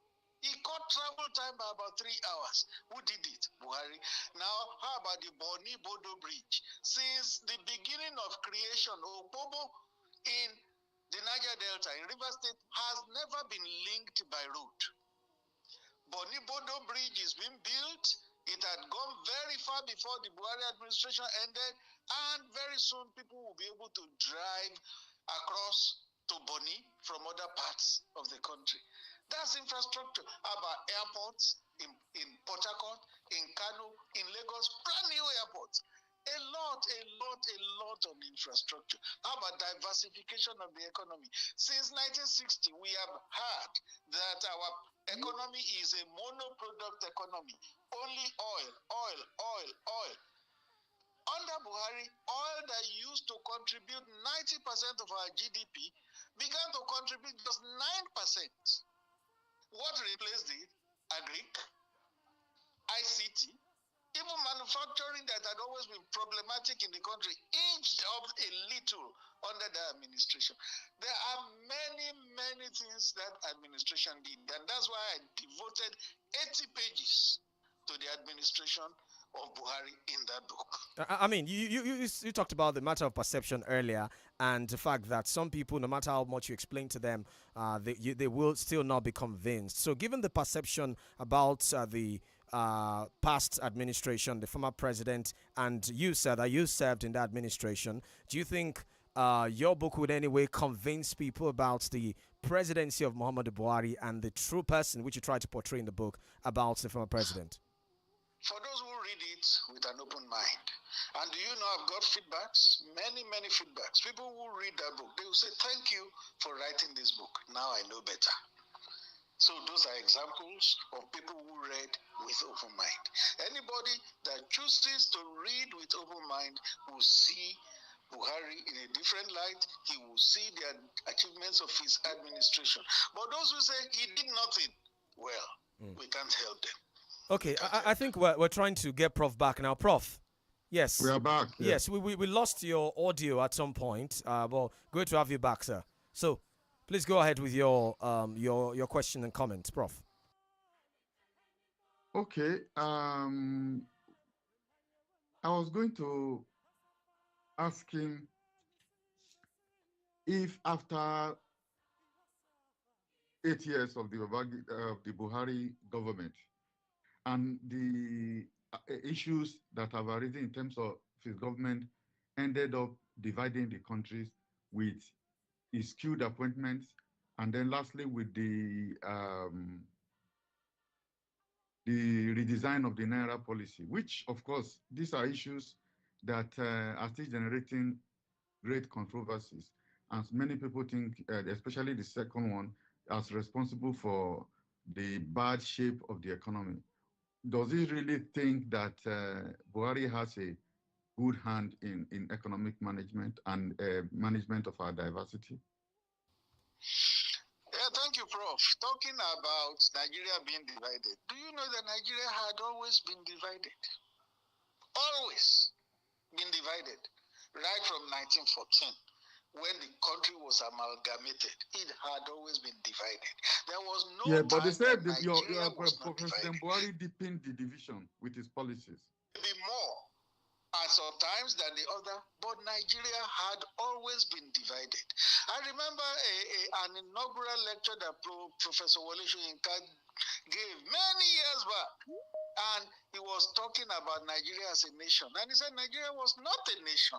It cut travel time by about 3 hours. Who did it? Buhari. Now, how about the Boni Bodo Bridge? Since the beginning of creation, Opobo in the Niger Delta in River State has never been linked by road. Boni Bodo Bridge is being built. It had gone very far before the Buhari administration ended, and very soon people will be able to drive across to Boni from other parts of the country. That's infrastructure. How about airports in Port Harcourt, in Kano, in Lagos, brand new airports. A lot on infrastructure. How about diversification of the economy? Since 1960, we have heard that our economy is a monoproduct economy. Only oil. Under Buhari, oil that used to contribute 90% of our GDP began to contribute just 9%. What replaced it? Agric, ICT, even manufacturing that had always been problematic in the country inched up a little under the administration. There are many things that administration did, and that's why I devoted 80 pages to the administration of Buhari in that book. I mean, you talked about the matter of perception earlier, and the fact that some people, no matter how much you explain to them, they will still not be convinced. So, given the perception about the past administration, the former president, and you said that you served in that administration, do you think your book would anyway convince people about the presidency of Muhammadu Buhari and the true person which you try to portray in the book about the former president? For those who read it with an open mind, and do you know I've got feedbacks, many feedbacks. People who read that book, they will say, thank you for writing this book. Now I know better. So those are examples of people who read with open mind. Anybody that chooses to read with open mind will see Buhari in a different light. He will see the achievements of his administration. But those who say he did nothing, well, we can't help them. Okay, I think we're trying to get Prof back now. Prof, yes. We are back. Yes, we lost your audio at some point. Well, good to have you back, sir. So, please go ahead with your question and comment, Prof. Okay. I was going to ask him if after 8 years of the Buhari government, and the issues that have arisen in terms of his government ended up dividing the countries with his skewed appointments, and then lastly with the redesign of the Naira policy, which, of course, these are issues that are still generating great controversies. And many people think, especially the second one, as responsible for the bad shape of the economy. Does he really think that Buhari has a good hand in economic management and management of our diversity? Yeah, thank you, Prof. Talking about Nigeria being divided, do you know that Nigeria had always been divided? Always been divided. Right from 1914, when the country was amalgamated, it had always been divided. There was no but they said that President Buhari deepened the division with his policies. Maybe more at some times than the other, but Nigeria had always been divided. I remember an inaugural lecture that Professor Wole Soyinka gave many years back, and he was talking about Nigeria as a nation, and he said Nigeria was not a nation.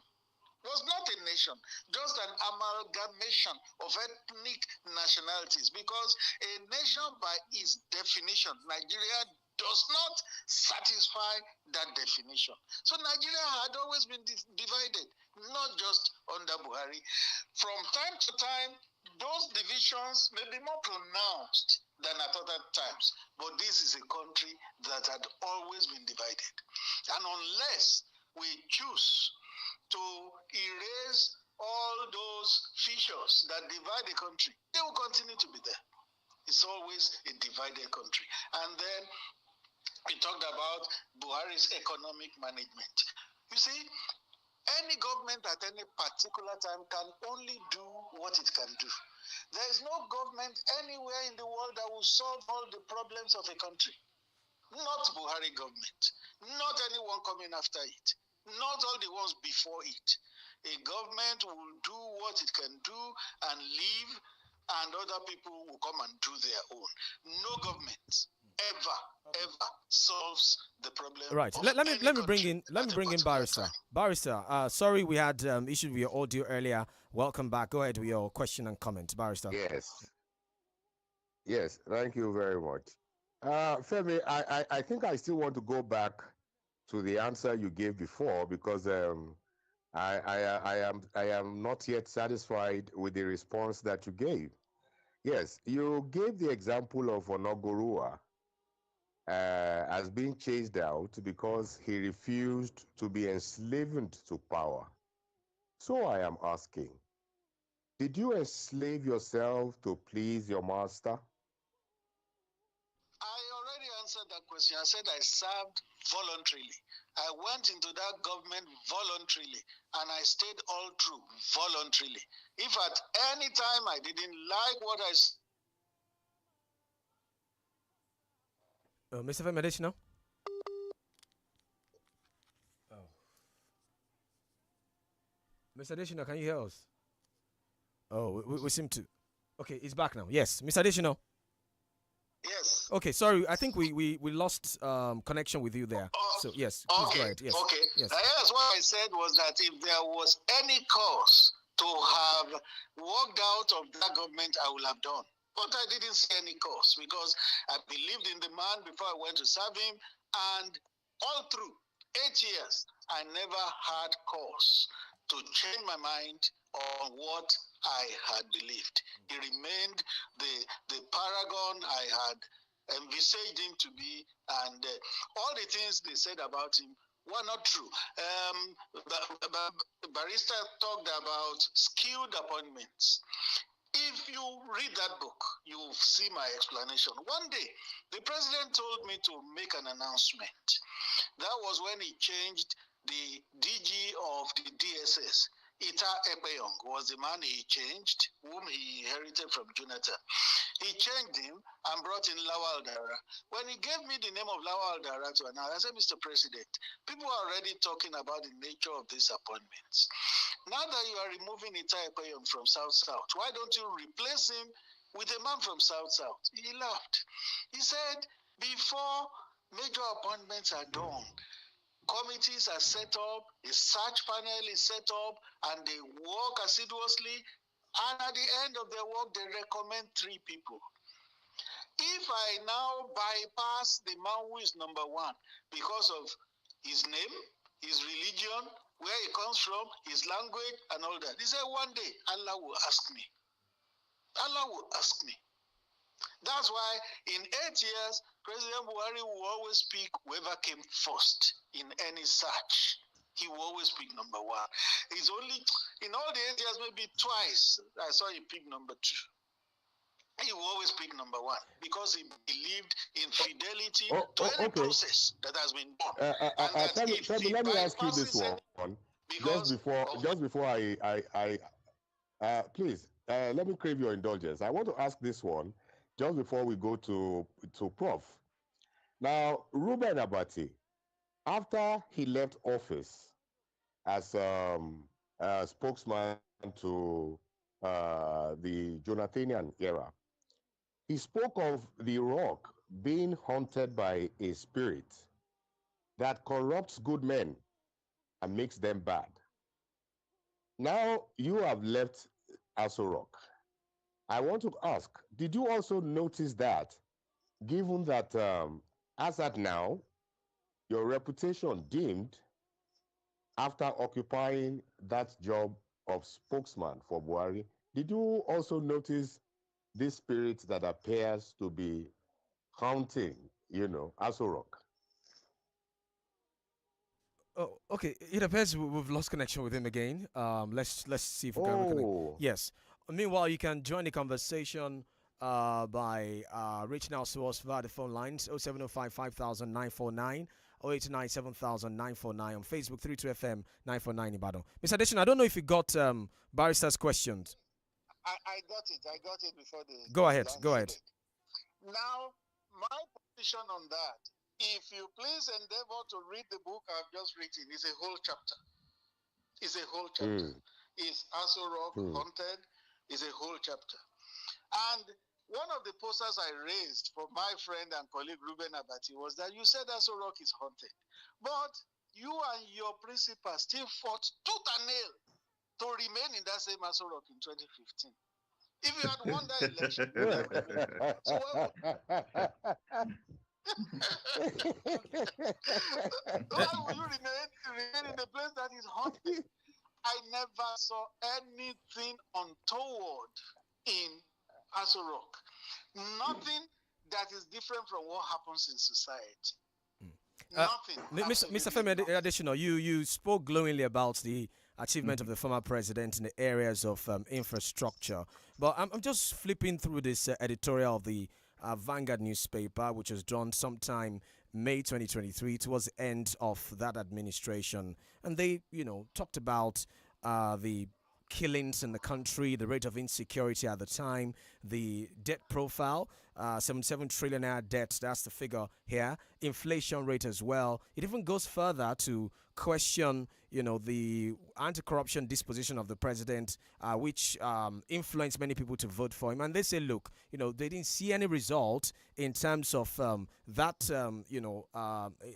Was not a nation, just an amalgamation of ethnic nationalities, because a nation by its definition, Nigeria does not satisfy that definition. So Nigeria had always been divided, not just under Buhari. From time to time, those divisions may be more pronounced than at other times, but this is a country that had always been divided. And unless we choose to erase all those fissures that divide the country, they will continue to be there. It's always a divided country. And then we talked about Buhari's economic management. You see, any government at any particular time can only do what it can do. There is no government anywhere in the world that will solve all the problems of a country. Not Buhari government. Not anyone coming after it. Not all the ones before it. A government will do what it can do and leave, and other people will come and do their own. No government ever solves the problem. Right. Let me bring in Barrister. Barrister, sorry we had issues with your audio earlier. Welcome back. Go ahead with your question and comment, Barrister. Yes. Thank you very much. Femi, I think I still want to go back to the answer you gave before, because I am not yet satisfied with the response that you gave. Yes, you gave the example of Onogorua as being chased out because he refused to be enslaved to power. So I am asking, did you enslave yourself to please your master? I already answered that question. I said I served voluntarily. I went into that government voluntarily, and I stayed all through voluntarily. If at any time I didn't like what I Mr. Femi Adesina? Mr. Adesina, can you hear us? Oh, we seem to. Okay, he's back now. Yes, Mr. Adesina. Yes. Okay, sorry. I think we lost connection with you there. So yes, please go ahead. Yes. Okay. Yes. Yes, what I said was that if there was any cause to have walked out of that government, I would have done. But I didn't see any cause because I believed in the man before I went to serve him, and all through 8 years, I never had cause to change my mind on what I had believed. He remained the paragon I had envisaged him to be, and all the things they said about him were not true. Barrister talked about skilled appointments. If you read that book, you will see my explanation. One day, the president told me to make an announcement. That was when he changed the DG of the DSS. Ita Ekpeyong was the man he changed, whom he inherited from Jonathan. He changed him and brought in Lawal Dara. When he gave me the name of Lawal Dara to announce, I said, Mr. President, people are already talking about the nature of these appointments. Now that you are removing Ita Ekpeyong from South-South, why don't you replace him with a man from South-South? He laughed. He said, before major appointments are done, committees are set up, a search panel is set up, and they work assiduously, and at the end of their work, they recommend 3 people. If I now bypass the man who is number 1 because of his name, his religion, where he comes from, his language, and all that, he said one day, Allah will ask me. Allah will ask me. That's why in 8 years, President Buhari will always pick whoever came first in any search. He will always pick number 1. It's only, in all the 8 years, maybe twice, I saw him pick number 2. He will always pick number 1 because he believed in fidelity to any process that has been done. Femi, let me ask you this one. Just before I please, let me crave your indulgence. I want to ask this one just before we go to Prof. Now, Ruben Abati, after he left office as a spokesman to the Jonathanian era, he spoke of the rock being haunted by a spirit that corrupts good men and makes them bad. Now you have left Aso Rock. I want to ask, did you also notice that, given that as at now, your reputation dimmed after occupying that job of spokesman for Buhari, did you also notice this spirit that appears to be haunting, Aso Rock? Oh, okay. It appears we've lost connection with him again. Let's see if we can reconnect. Yes. Meanwhile, you can join the conversation by reaching out to us via the phone lines 0705 5000 949 089 7000 949 on Facebook 32FM 949 Ibadan. Mr. Addition, I don't know if you got Barrister's questions. I got it before the. Go ahead. Now, my position on that, if you please endeavor to read the book I've just written, it's a whole chapter. It's Aso Rock Haunted, is a whole chapter. And one of the posters I raised for my friend and colleague Ruben Abati was that you said Aso Rock is haunted. But you and your principal still fought tooth and nail to remain in that same Aso Rock in 2015. If you had won that election, you would have remained. So why would you remain in a place that is haunted? I never saw anything untoward in Aso Rock. Nothing that is different from what happens in society. Nothing. Mr. Femi Additional, you spoke glowingly about the achievement of the former president in the areas of infrastructure. But I'm just flipping through this editorial of the Vanguard newspaper, which was drawn sometime May 2023, towards the end of that administration. And they, talked about the killings in the country, the rate of insecurity at the time, the debt profile, 77 trillion naira debt, that's the figure here, inflation rate as well. It even goes further to question, the anti-corruption disposition of the president, which influenced many people to vote for him. And they say, look, they didn't see any result in terms of that,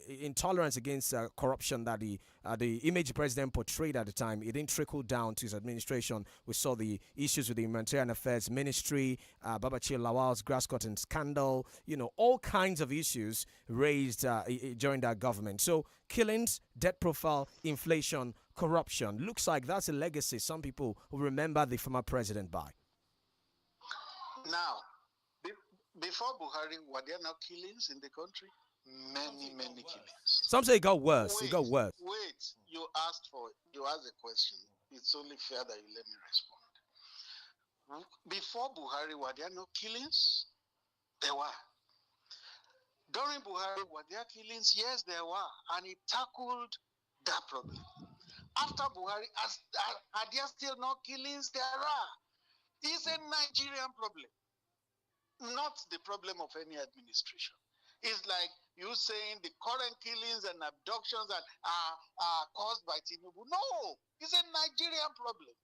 intolerance against corruption that the image president portrayed at the time. It didn't trickle down to his administration. We saw the issues with the Humanitarian Affairs Ministry, Babachir Lawal's grass cutting scandal, all kinds of issues raised during that government. So killings, debt profile, inflation, corruption. Looks like that's a legacy some people will remember the former president by. Now, before Buhari, were there no killings in the country? Many killings. Some say it got worse. Wait, you asked a question. It's only fair that you let me respond. Before Buhari, were there no killings? There were. During Buhari, were there killings? Yes, there were. And he tackled that problem. After Buhari, are there still no killings? There are. It's a Nigerian problem, not the problem of any administration. It's like you saying the current killings and abductions are caused by Tinubu. No, it's a Nigerian problem.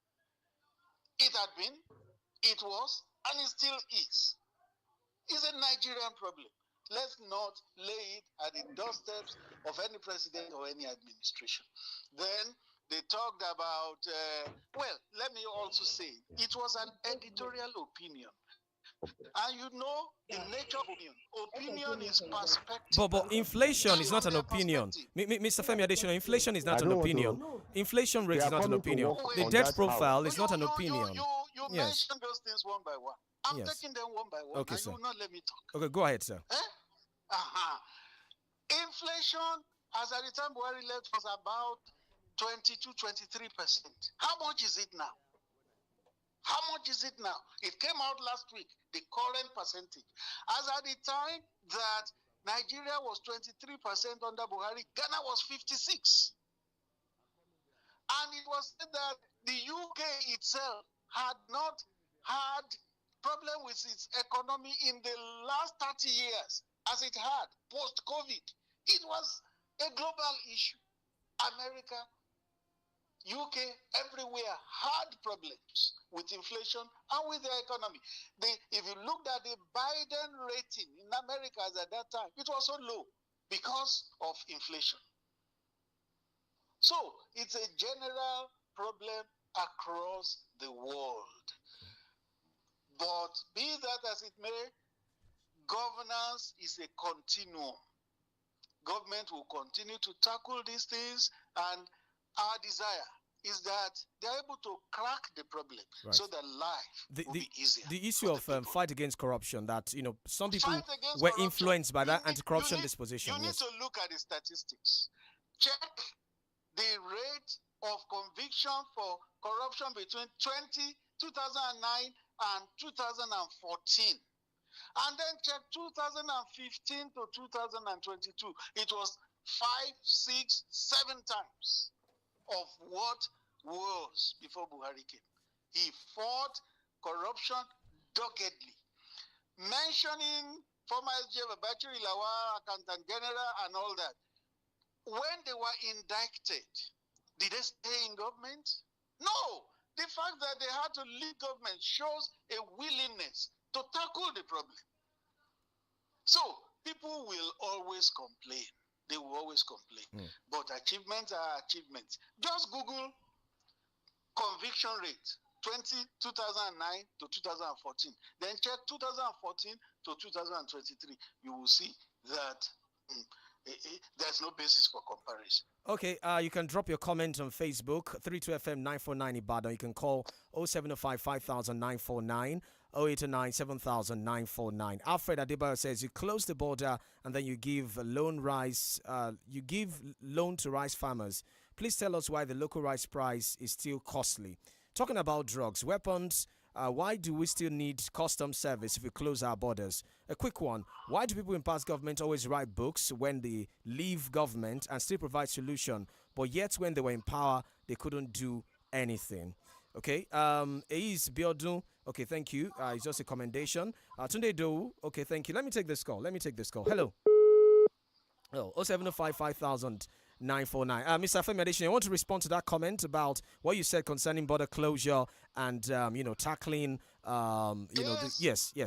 It had been, it was, and it still is. It's a Nigerian problem. Let's not lay it at the doorsteps of any president or any administration. Then they talked about, let me also say, it was an editorial opinion. And the nature of opinion. Opinion is perspective. But inflation is not an opinion. Mr. Femi Adesina, inflation is not an opinion. Inflation rate is not an opinion. The debt profile is not an opinion. You mentioned those things one by one. I'm taking them one by one. Okay, and sir. You will not let me talk. Okay, go ahead, sir. Inflation, as at the time Buhari left, was about 22-23%. How much is it now? How much is it now? It came out last week, the current percentage. As at the time that Nigeria was 23% under Buhari, Ghana was 56%. And it was said that the UK itself had not had problem with its economy in the last 30 years, as it had post-COVID. It was a global issue. America, UK, everywhere had problems with inflation and with their economy. If you looked at the Biden rating in America at that time, it was so low because of inflation. So it's a general problem across the world. But be that as it may, governance is a continuum. Government will continue to tackle these things, and our desire is that they're able to crack the problem so that life will be easier. The issue of fight against corruption, that some people were influenced by that anti-corruption disposition. You need to look at the statistics. Check the rate of conviction for corruption between 2009 and 2014. And then check 2015 to 2022. It was 5, 6, 7 times of what was before Buhari came. He fought corruption doggedly. Mentioning former SGF Bachiri Lawa, Accountant General, and all that. When they were indicted, did they stay in government? No. The fact that they had to leave government shows a willingness to tackle the problem. So people will always complain. They will always complain. But achievements are achievements. Just Google conviction rate 2009 to 2014. Then check 2014 to 2023. You will see that there's no basis for comparison. Okay, you can drop your comment on Facebook, 32FM 949 Ibadan. You can call 0705 5000 949, 0809 7000 949. Alfred Adebayo says you close the border and then you give loan to rice farmers. Please tell us why the local rice price is still costly. Talking about drugs, weapons, why do we still need customs service if we close our borders? A quick one. Why do people in past government always write books when they leave government and still provide solution, but yet when they were in power, they couldn't do anything? Okay. Eiz Biodun. Okay, thank you. It's just a commendation. Tunde Dou. Okay, thank you. Let me take this call. Hello. Oh, 0705 5000 949. Mr. Femi Adesina, I want to respond to that comment about what you said concerning border closure and tackling yes. You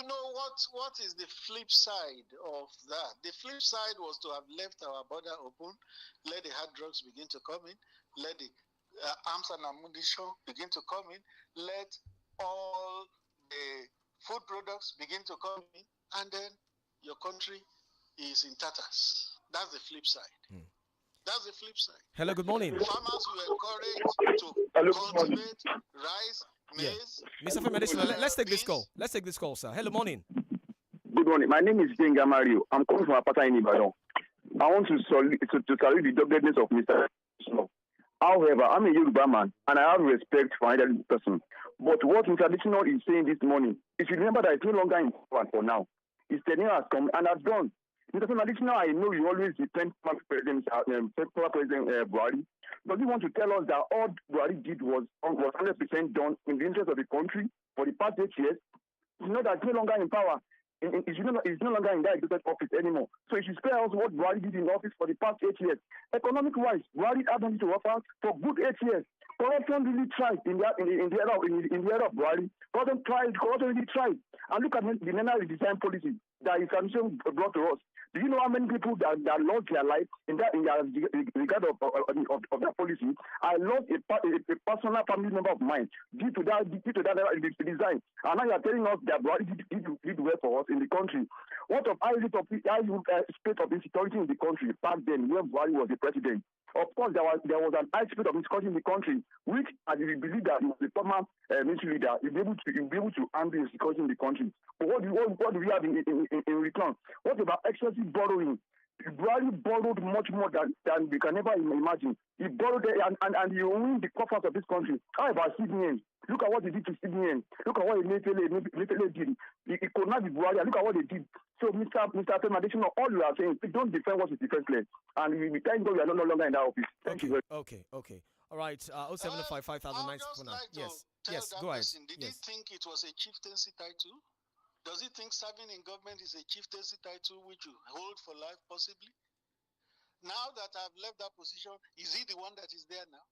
know what is the flip side of that? The flip side was to have left our border open, let the hard drugs begin to come in, let the arms and ammunition begin to come in, let all the food products begin to come in, and then your country is in tatters. That's the flip side. That's the flip side. Hello, good morning. Farmers were encouraged to cultivate rice, maize. Mr. Femi Adesina, let's take this call. Let's take this call, sir. Hello, morning. Good morning. My name is Benga Mario. I'm calling from Apata in Ibadan. I want to salute the doggedness of Mr. Adesina. However, I'm a Yoruba man and I have respect for another person. But what Mr. Adesina is saying this morning, you should remember that it's no longer in power for now. His tenure has come and has gone. Mr. Adesina, I know you always defend President Buhari, but you want to tell us that all Buhari did was 100% done in the interest of the country for the past 8 years? You know that it's no longer in power. It's no longer in that executive office anymore. So you should spare us what Buhari did in office for the past 8 years. Economic-wise, Buhari had nothing to offer for good 8 years. Corruption really tried in the era of Buhari. Corruption really tried. And look at the Nena redesign policy that his administration brought to us. Do you know how many people that lost their life in regard of that policy? I lost a personal family member of mine due to that design. And now you are telling us that Buhari did well for us in the country. What of high state of insecurity in the country back then when Buhari was the president? Of course, there was an high state of insecurity in the country, which I believe that the former military leader will be able to handle insecurity in the country. But what do we have in return? What about excessive borrowing? Buhari borrowed much more than we can ever imagine. He borrowed and he owned the coffers of this country. How about CBN? Look at what they did to CBN. Look at what Emefiele did. It could not be Buhari. Look at what they did. So, Mr. Femi Adesina, all you are saying, don't defend what is defenseless. And we thank God we are no longer in that office. Thank you very much. Okay. All right. 0705 5000 Yes. Go ahead. Did he think it was a chieftaincy title? Does he think serving in government is a chieftaincy title which you hold for life, possibly? Now that I've left that position, is he the one that is there now?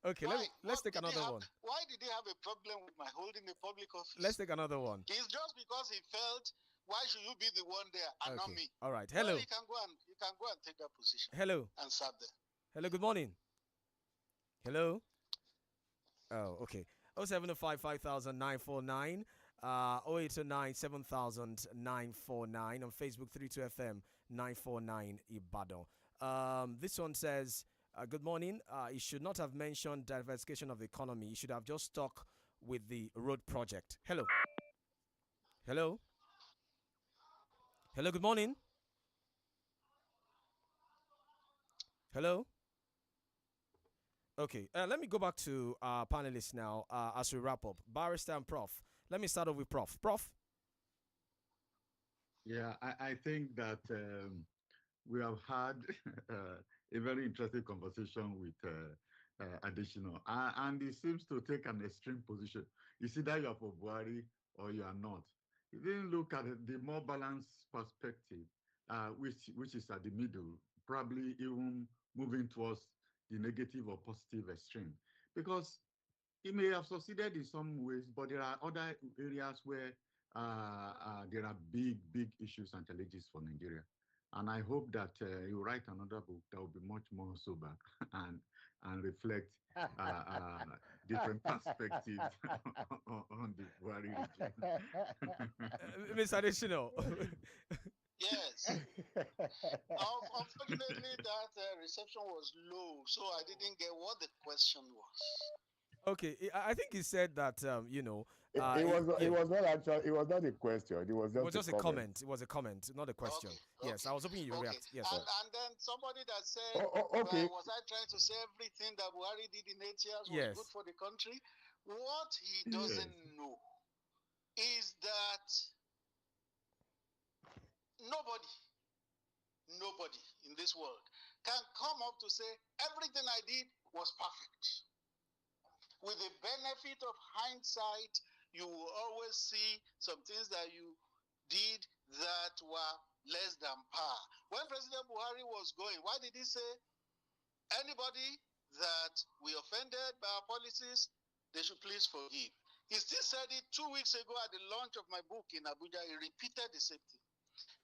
Okay, let's take another one. Why did he have a problem with my holding a public office? Let's take another one. It's just because he felt, why should you be the one there and not me? All right. Hello. Well, you can go and take that position. Hello. And serve there. Hello, good morning. Hello. Oh, okay. 0705 5000 949. 0809 7000 949 on Facebook 32FM 949 Ibadan. This one says, good morning. He should not have mentioned diversification of the economy. He should have just stuck with the road project. Hello. Hello. Hello, good morning. Hello. Okay, let me go back to our panelists now as we wrap up. Barrister and Prof. Let me start off with Prof. Prof. Yeah, I think that we have had a very interesting conversation with Additional, and he seems to take an extreme position. You see that you are for Buhari or you are not. He didn't look at the more balanced perspective, which is at the middle, probably even moving towards the negative or positive extreme. Because he may have succeeded in some ways, but there are other areas where there are big issues and challenges for Nigeria. And I hope that you write another book that will be much more sober and reflect different perspectives on the Buhari regime. Mr. Additional. Yes. Unfortunately, that reception was low, so I didn't get what the question was. Okay, I think he said that you know. It was not actually. It was not a question. It was just a comment. It was a comment, not a question. Okay, Yes, I was hoping you react. Yes. And then somebody that said, okay. Was I trying to say everything that Buhari did in 8 years was good for the country? What he doesn't know is that nobody in this world can come up to say everything I did was perfect. With the benefit of hindsight, you will always see some things that you did that were less than par. When President Buhari was going, why did he say anybody that we offended by our policies, they should please forgive? He still said it 2 weeks ago at the launch of my book in Abuja. He repeated the same thing.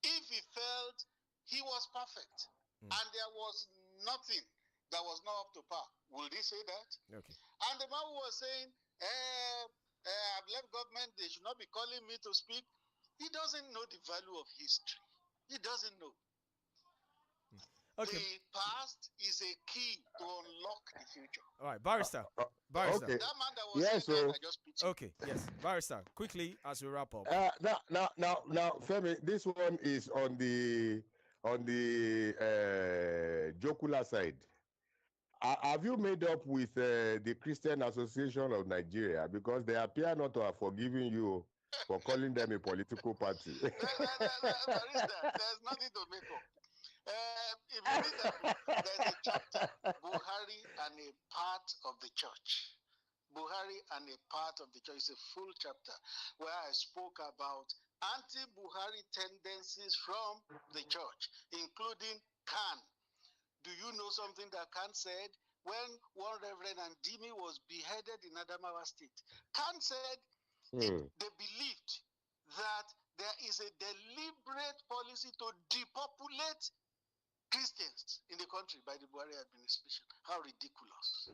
If he felt he was perfect and there was nothing that was not up to par, will he say that? Okay. And the man who was saying, I've left government, they should not be calling me to speak. He doesn't know the value of history. He doesn't know. Okay. The past is a key to unlock the future. All right, Barrister. Barrister. Okay. That man that was saying that, I just pity. Okay, yes. Barrister, quickly as we wrap up. Now, Femi, this one is on the Jokula side. Have you made up with the Christian Association of Nigeria? Because they appear not to have forgiven you for calling them a political party. There is that. There's nothing to make up. If you read that book, there's a chapter, Buhari and a part of the church. Buhari and a part of the church. It's a full chapter where I spoke about anti-Buhari tendencies from the church, including Khan. Do you know something that Khan said? When one Reverend Andimi was beheaded in Adamawa State, Khan said they believed that there is a deliberate policy to depopulate Christians in the country by the Buhari administration. How ridiculous.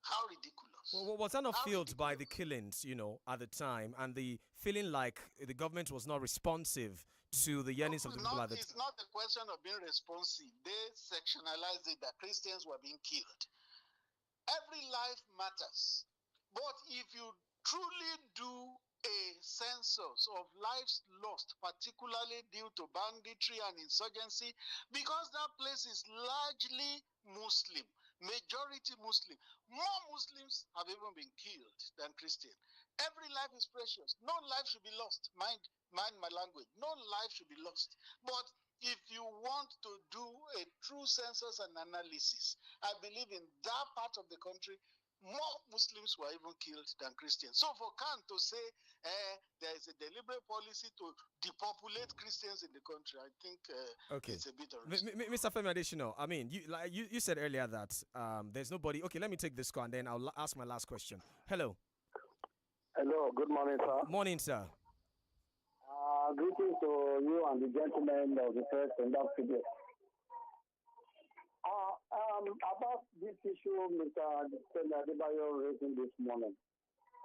How ridiculous. Well, was that not fueled by the killings, at the time, and the feeling like the government was not responsive to the yearnings of the people at the time? It's not a question of being responsive. They sectionalized it that Christians were being killed. Every life matters. But if you truly do a census of lives lost, particularly due to banditry and insurgency, because that place is largely Muslim, majority Muslim. More Muslims have even been killed than Christians. Every life is precious. No life should be lost. Mind my language. No life should be lost. But if you want to do a true census and analysis, I believe in that part of the country, more Muslims were even killed than Christians. So for Khan to say there is a deliberate policy to depopulate Christians in the country, I think it's a bit unreasonable. Mr. Femi Adesina, I mean, you said earlier that there's nobody. Okay, let me take this call and then I'll ask my last question. Hello. Hello, good morning, sir. Morning, sir. Greetings to you and the gentlemen of the press and that studio. About this issue, Mr. Adebayo raising this morning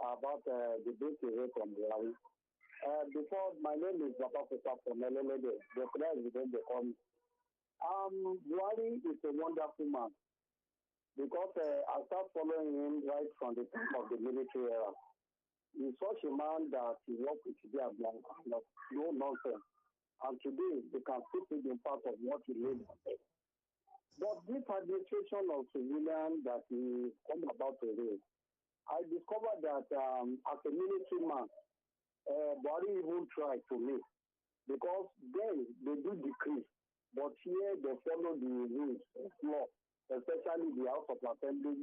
about the big rate on Buhari. Before, my name is Papa from Elelede. The president, they call me. Buhari is a wonderful man because I start following him right from the time of the military era. He's such a man that he worked with their blank, no nonsense. And today, they can see the impact of what he laid on them. But this administration of civilian that he come about to raise, I discovered that as a military man, Buhari even tried to make, because then they do decrease, but here they follow the rules of law, especially the House of Assembly,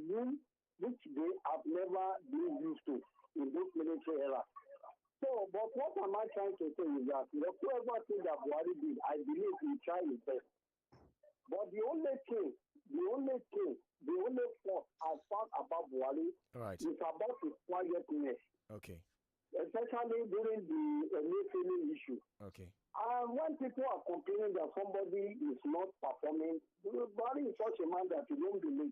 which they have never been used to in this military era. So, but what am I trying to say is that whoever thing that Buhari did, I believe he tried his best. But the only fault I found about Buhari is about his quietness. Okay. Especially during the Emefiele issue. Okay. When people are complaining that somebody is not performing, Buhari is such a man that you don't believe.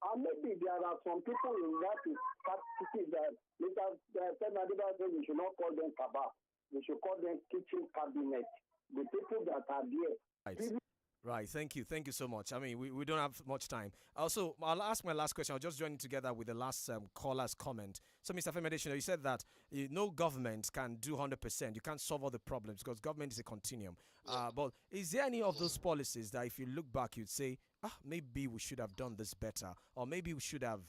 And maybe there are some people in that party that Mr. Senadiba said we should not call them Kaba. We should call them kitchen cabinet. The people that are there. Right, thank you so much. I mean, we don't have much time. Also, I'll ask my last question. I'll just join it together with the last caller's comment. So, Mr. Femedeshino, you said that no government can do 100%. You can't solve all the problems because government is a continuum. But is there any of those policies that if you look back, you'd say, maybe we should have done this better, or maybe we should have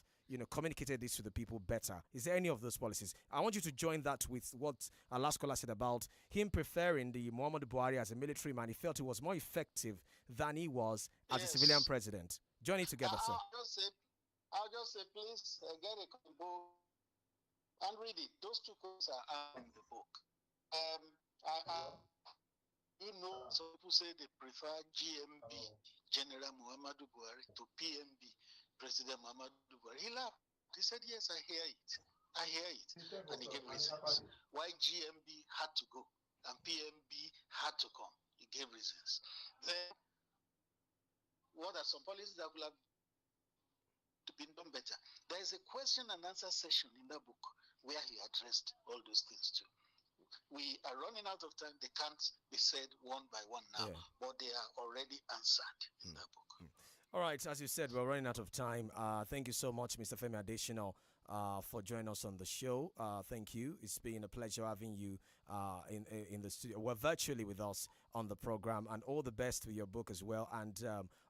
communicated this to the people better? Is there any of those policies? I want you to join that with what our last caller said about him preferring the Muhammadu Buhari as a military man. He felt he was more effective than he was as a civilian president. Join it together, sir. I'll just say, please get a book and read it. Those two quotes are in the book. Some people say they prefer GMB, General Muhammadu Buhari, to PMB, President Muhammadu Buhari. He laughed. He said, yes, I hear it. And he gave reasons why GMB had to go and PMB had to come. He gave reasons. Then, what are some policies that would have been done better? There is a question and answer session in that book where he addressed all those things too. We are running out of time. They can't be said one by one now, but they are already answered in that book. All right, as you said, we're running out of time. Thank you so much, Mr. Femi Adesina, for joining us on the show. Thank you. It's been a pleasure having you in the studio. We're virtually with us on the program, and all the best with your book as well, and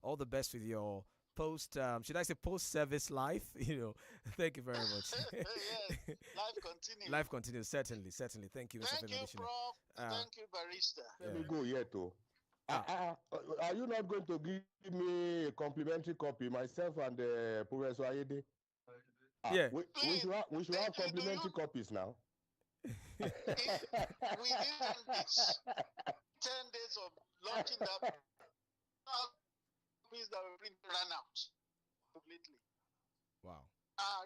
all the best with your post-service life? Thank you very much. Yes, life continues. Life continues, certainly. Thank you, Mr. Thank you, Prof. Thank you, Barrister. Let me go yet, too. Are you not going to give me a complimentary copy, myself and Professor Ayede? We should have complimentary copies now. Within 10 days, 10 days of launching that, copies that were printed ran out completely. Wow.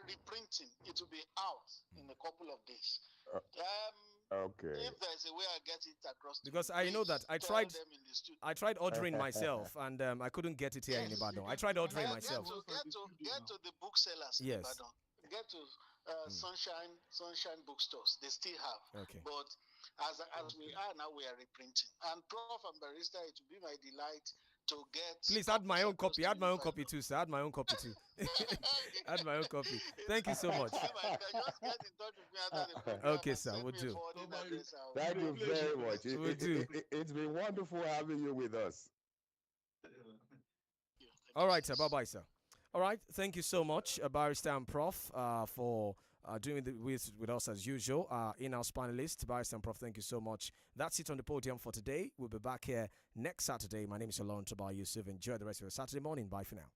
Reprinting, it will be out in a couple of days. Okay. If there's a way I get it across, because I know that I tried ordering myself, and I couldn't get it here in Ibadan. I tried ordering myself. Get to the booksellers in Ibadan. Get to Sunshine bookstores. They still have. Okay. But as we are now, we are reprinting. And Prof and Barrister, it will be my delight to get. Please add my own copy. Add my own copy too, sir. Add my own copy too. Add my own copy. Thank you so much. Just get in touch with me after the program. Okay, sir. We'll do. Thank you very much. It's been wonderful having you with us. All right, sir. Bye-bye, sir. All right. Thank you so much, Barrister and Prof, for doing with us as usual. In-house panelist, Barrister and Prof, thank you so much. That's it on the podium for today. We'll be back here next Saturday. My name is OLORUNTOBA, YUSUF. Enjoy the rest of your Saturday morning. Bye for now.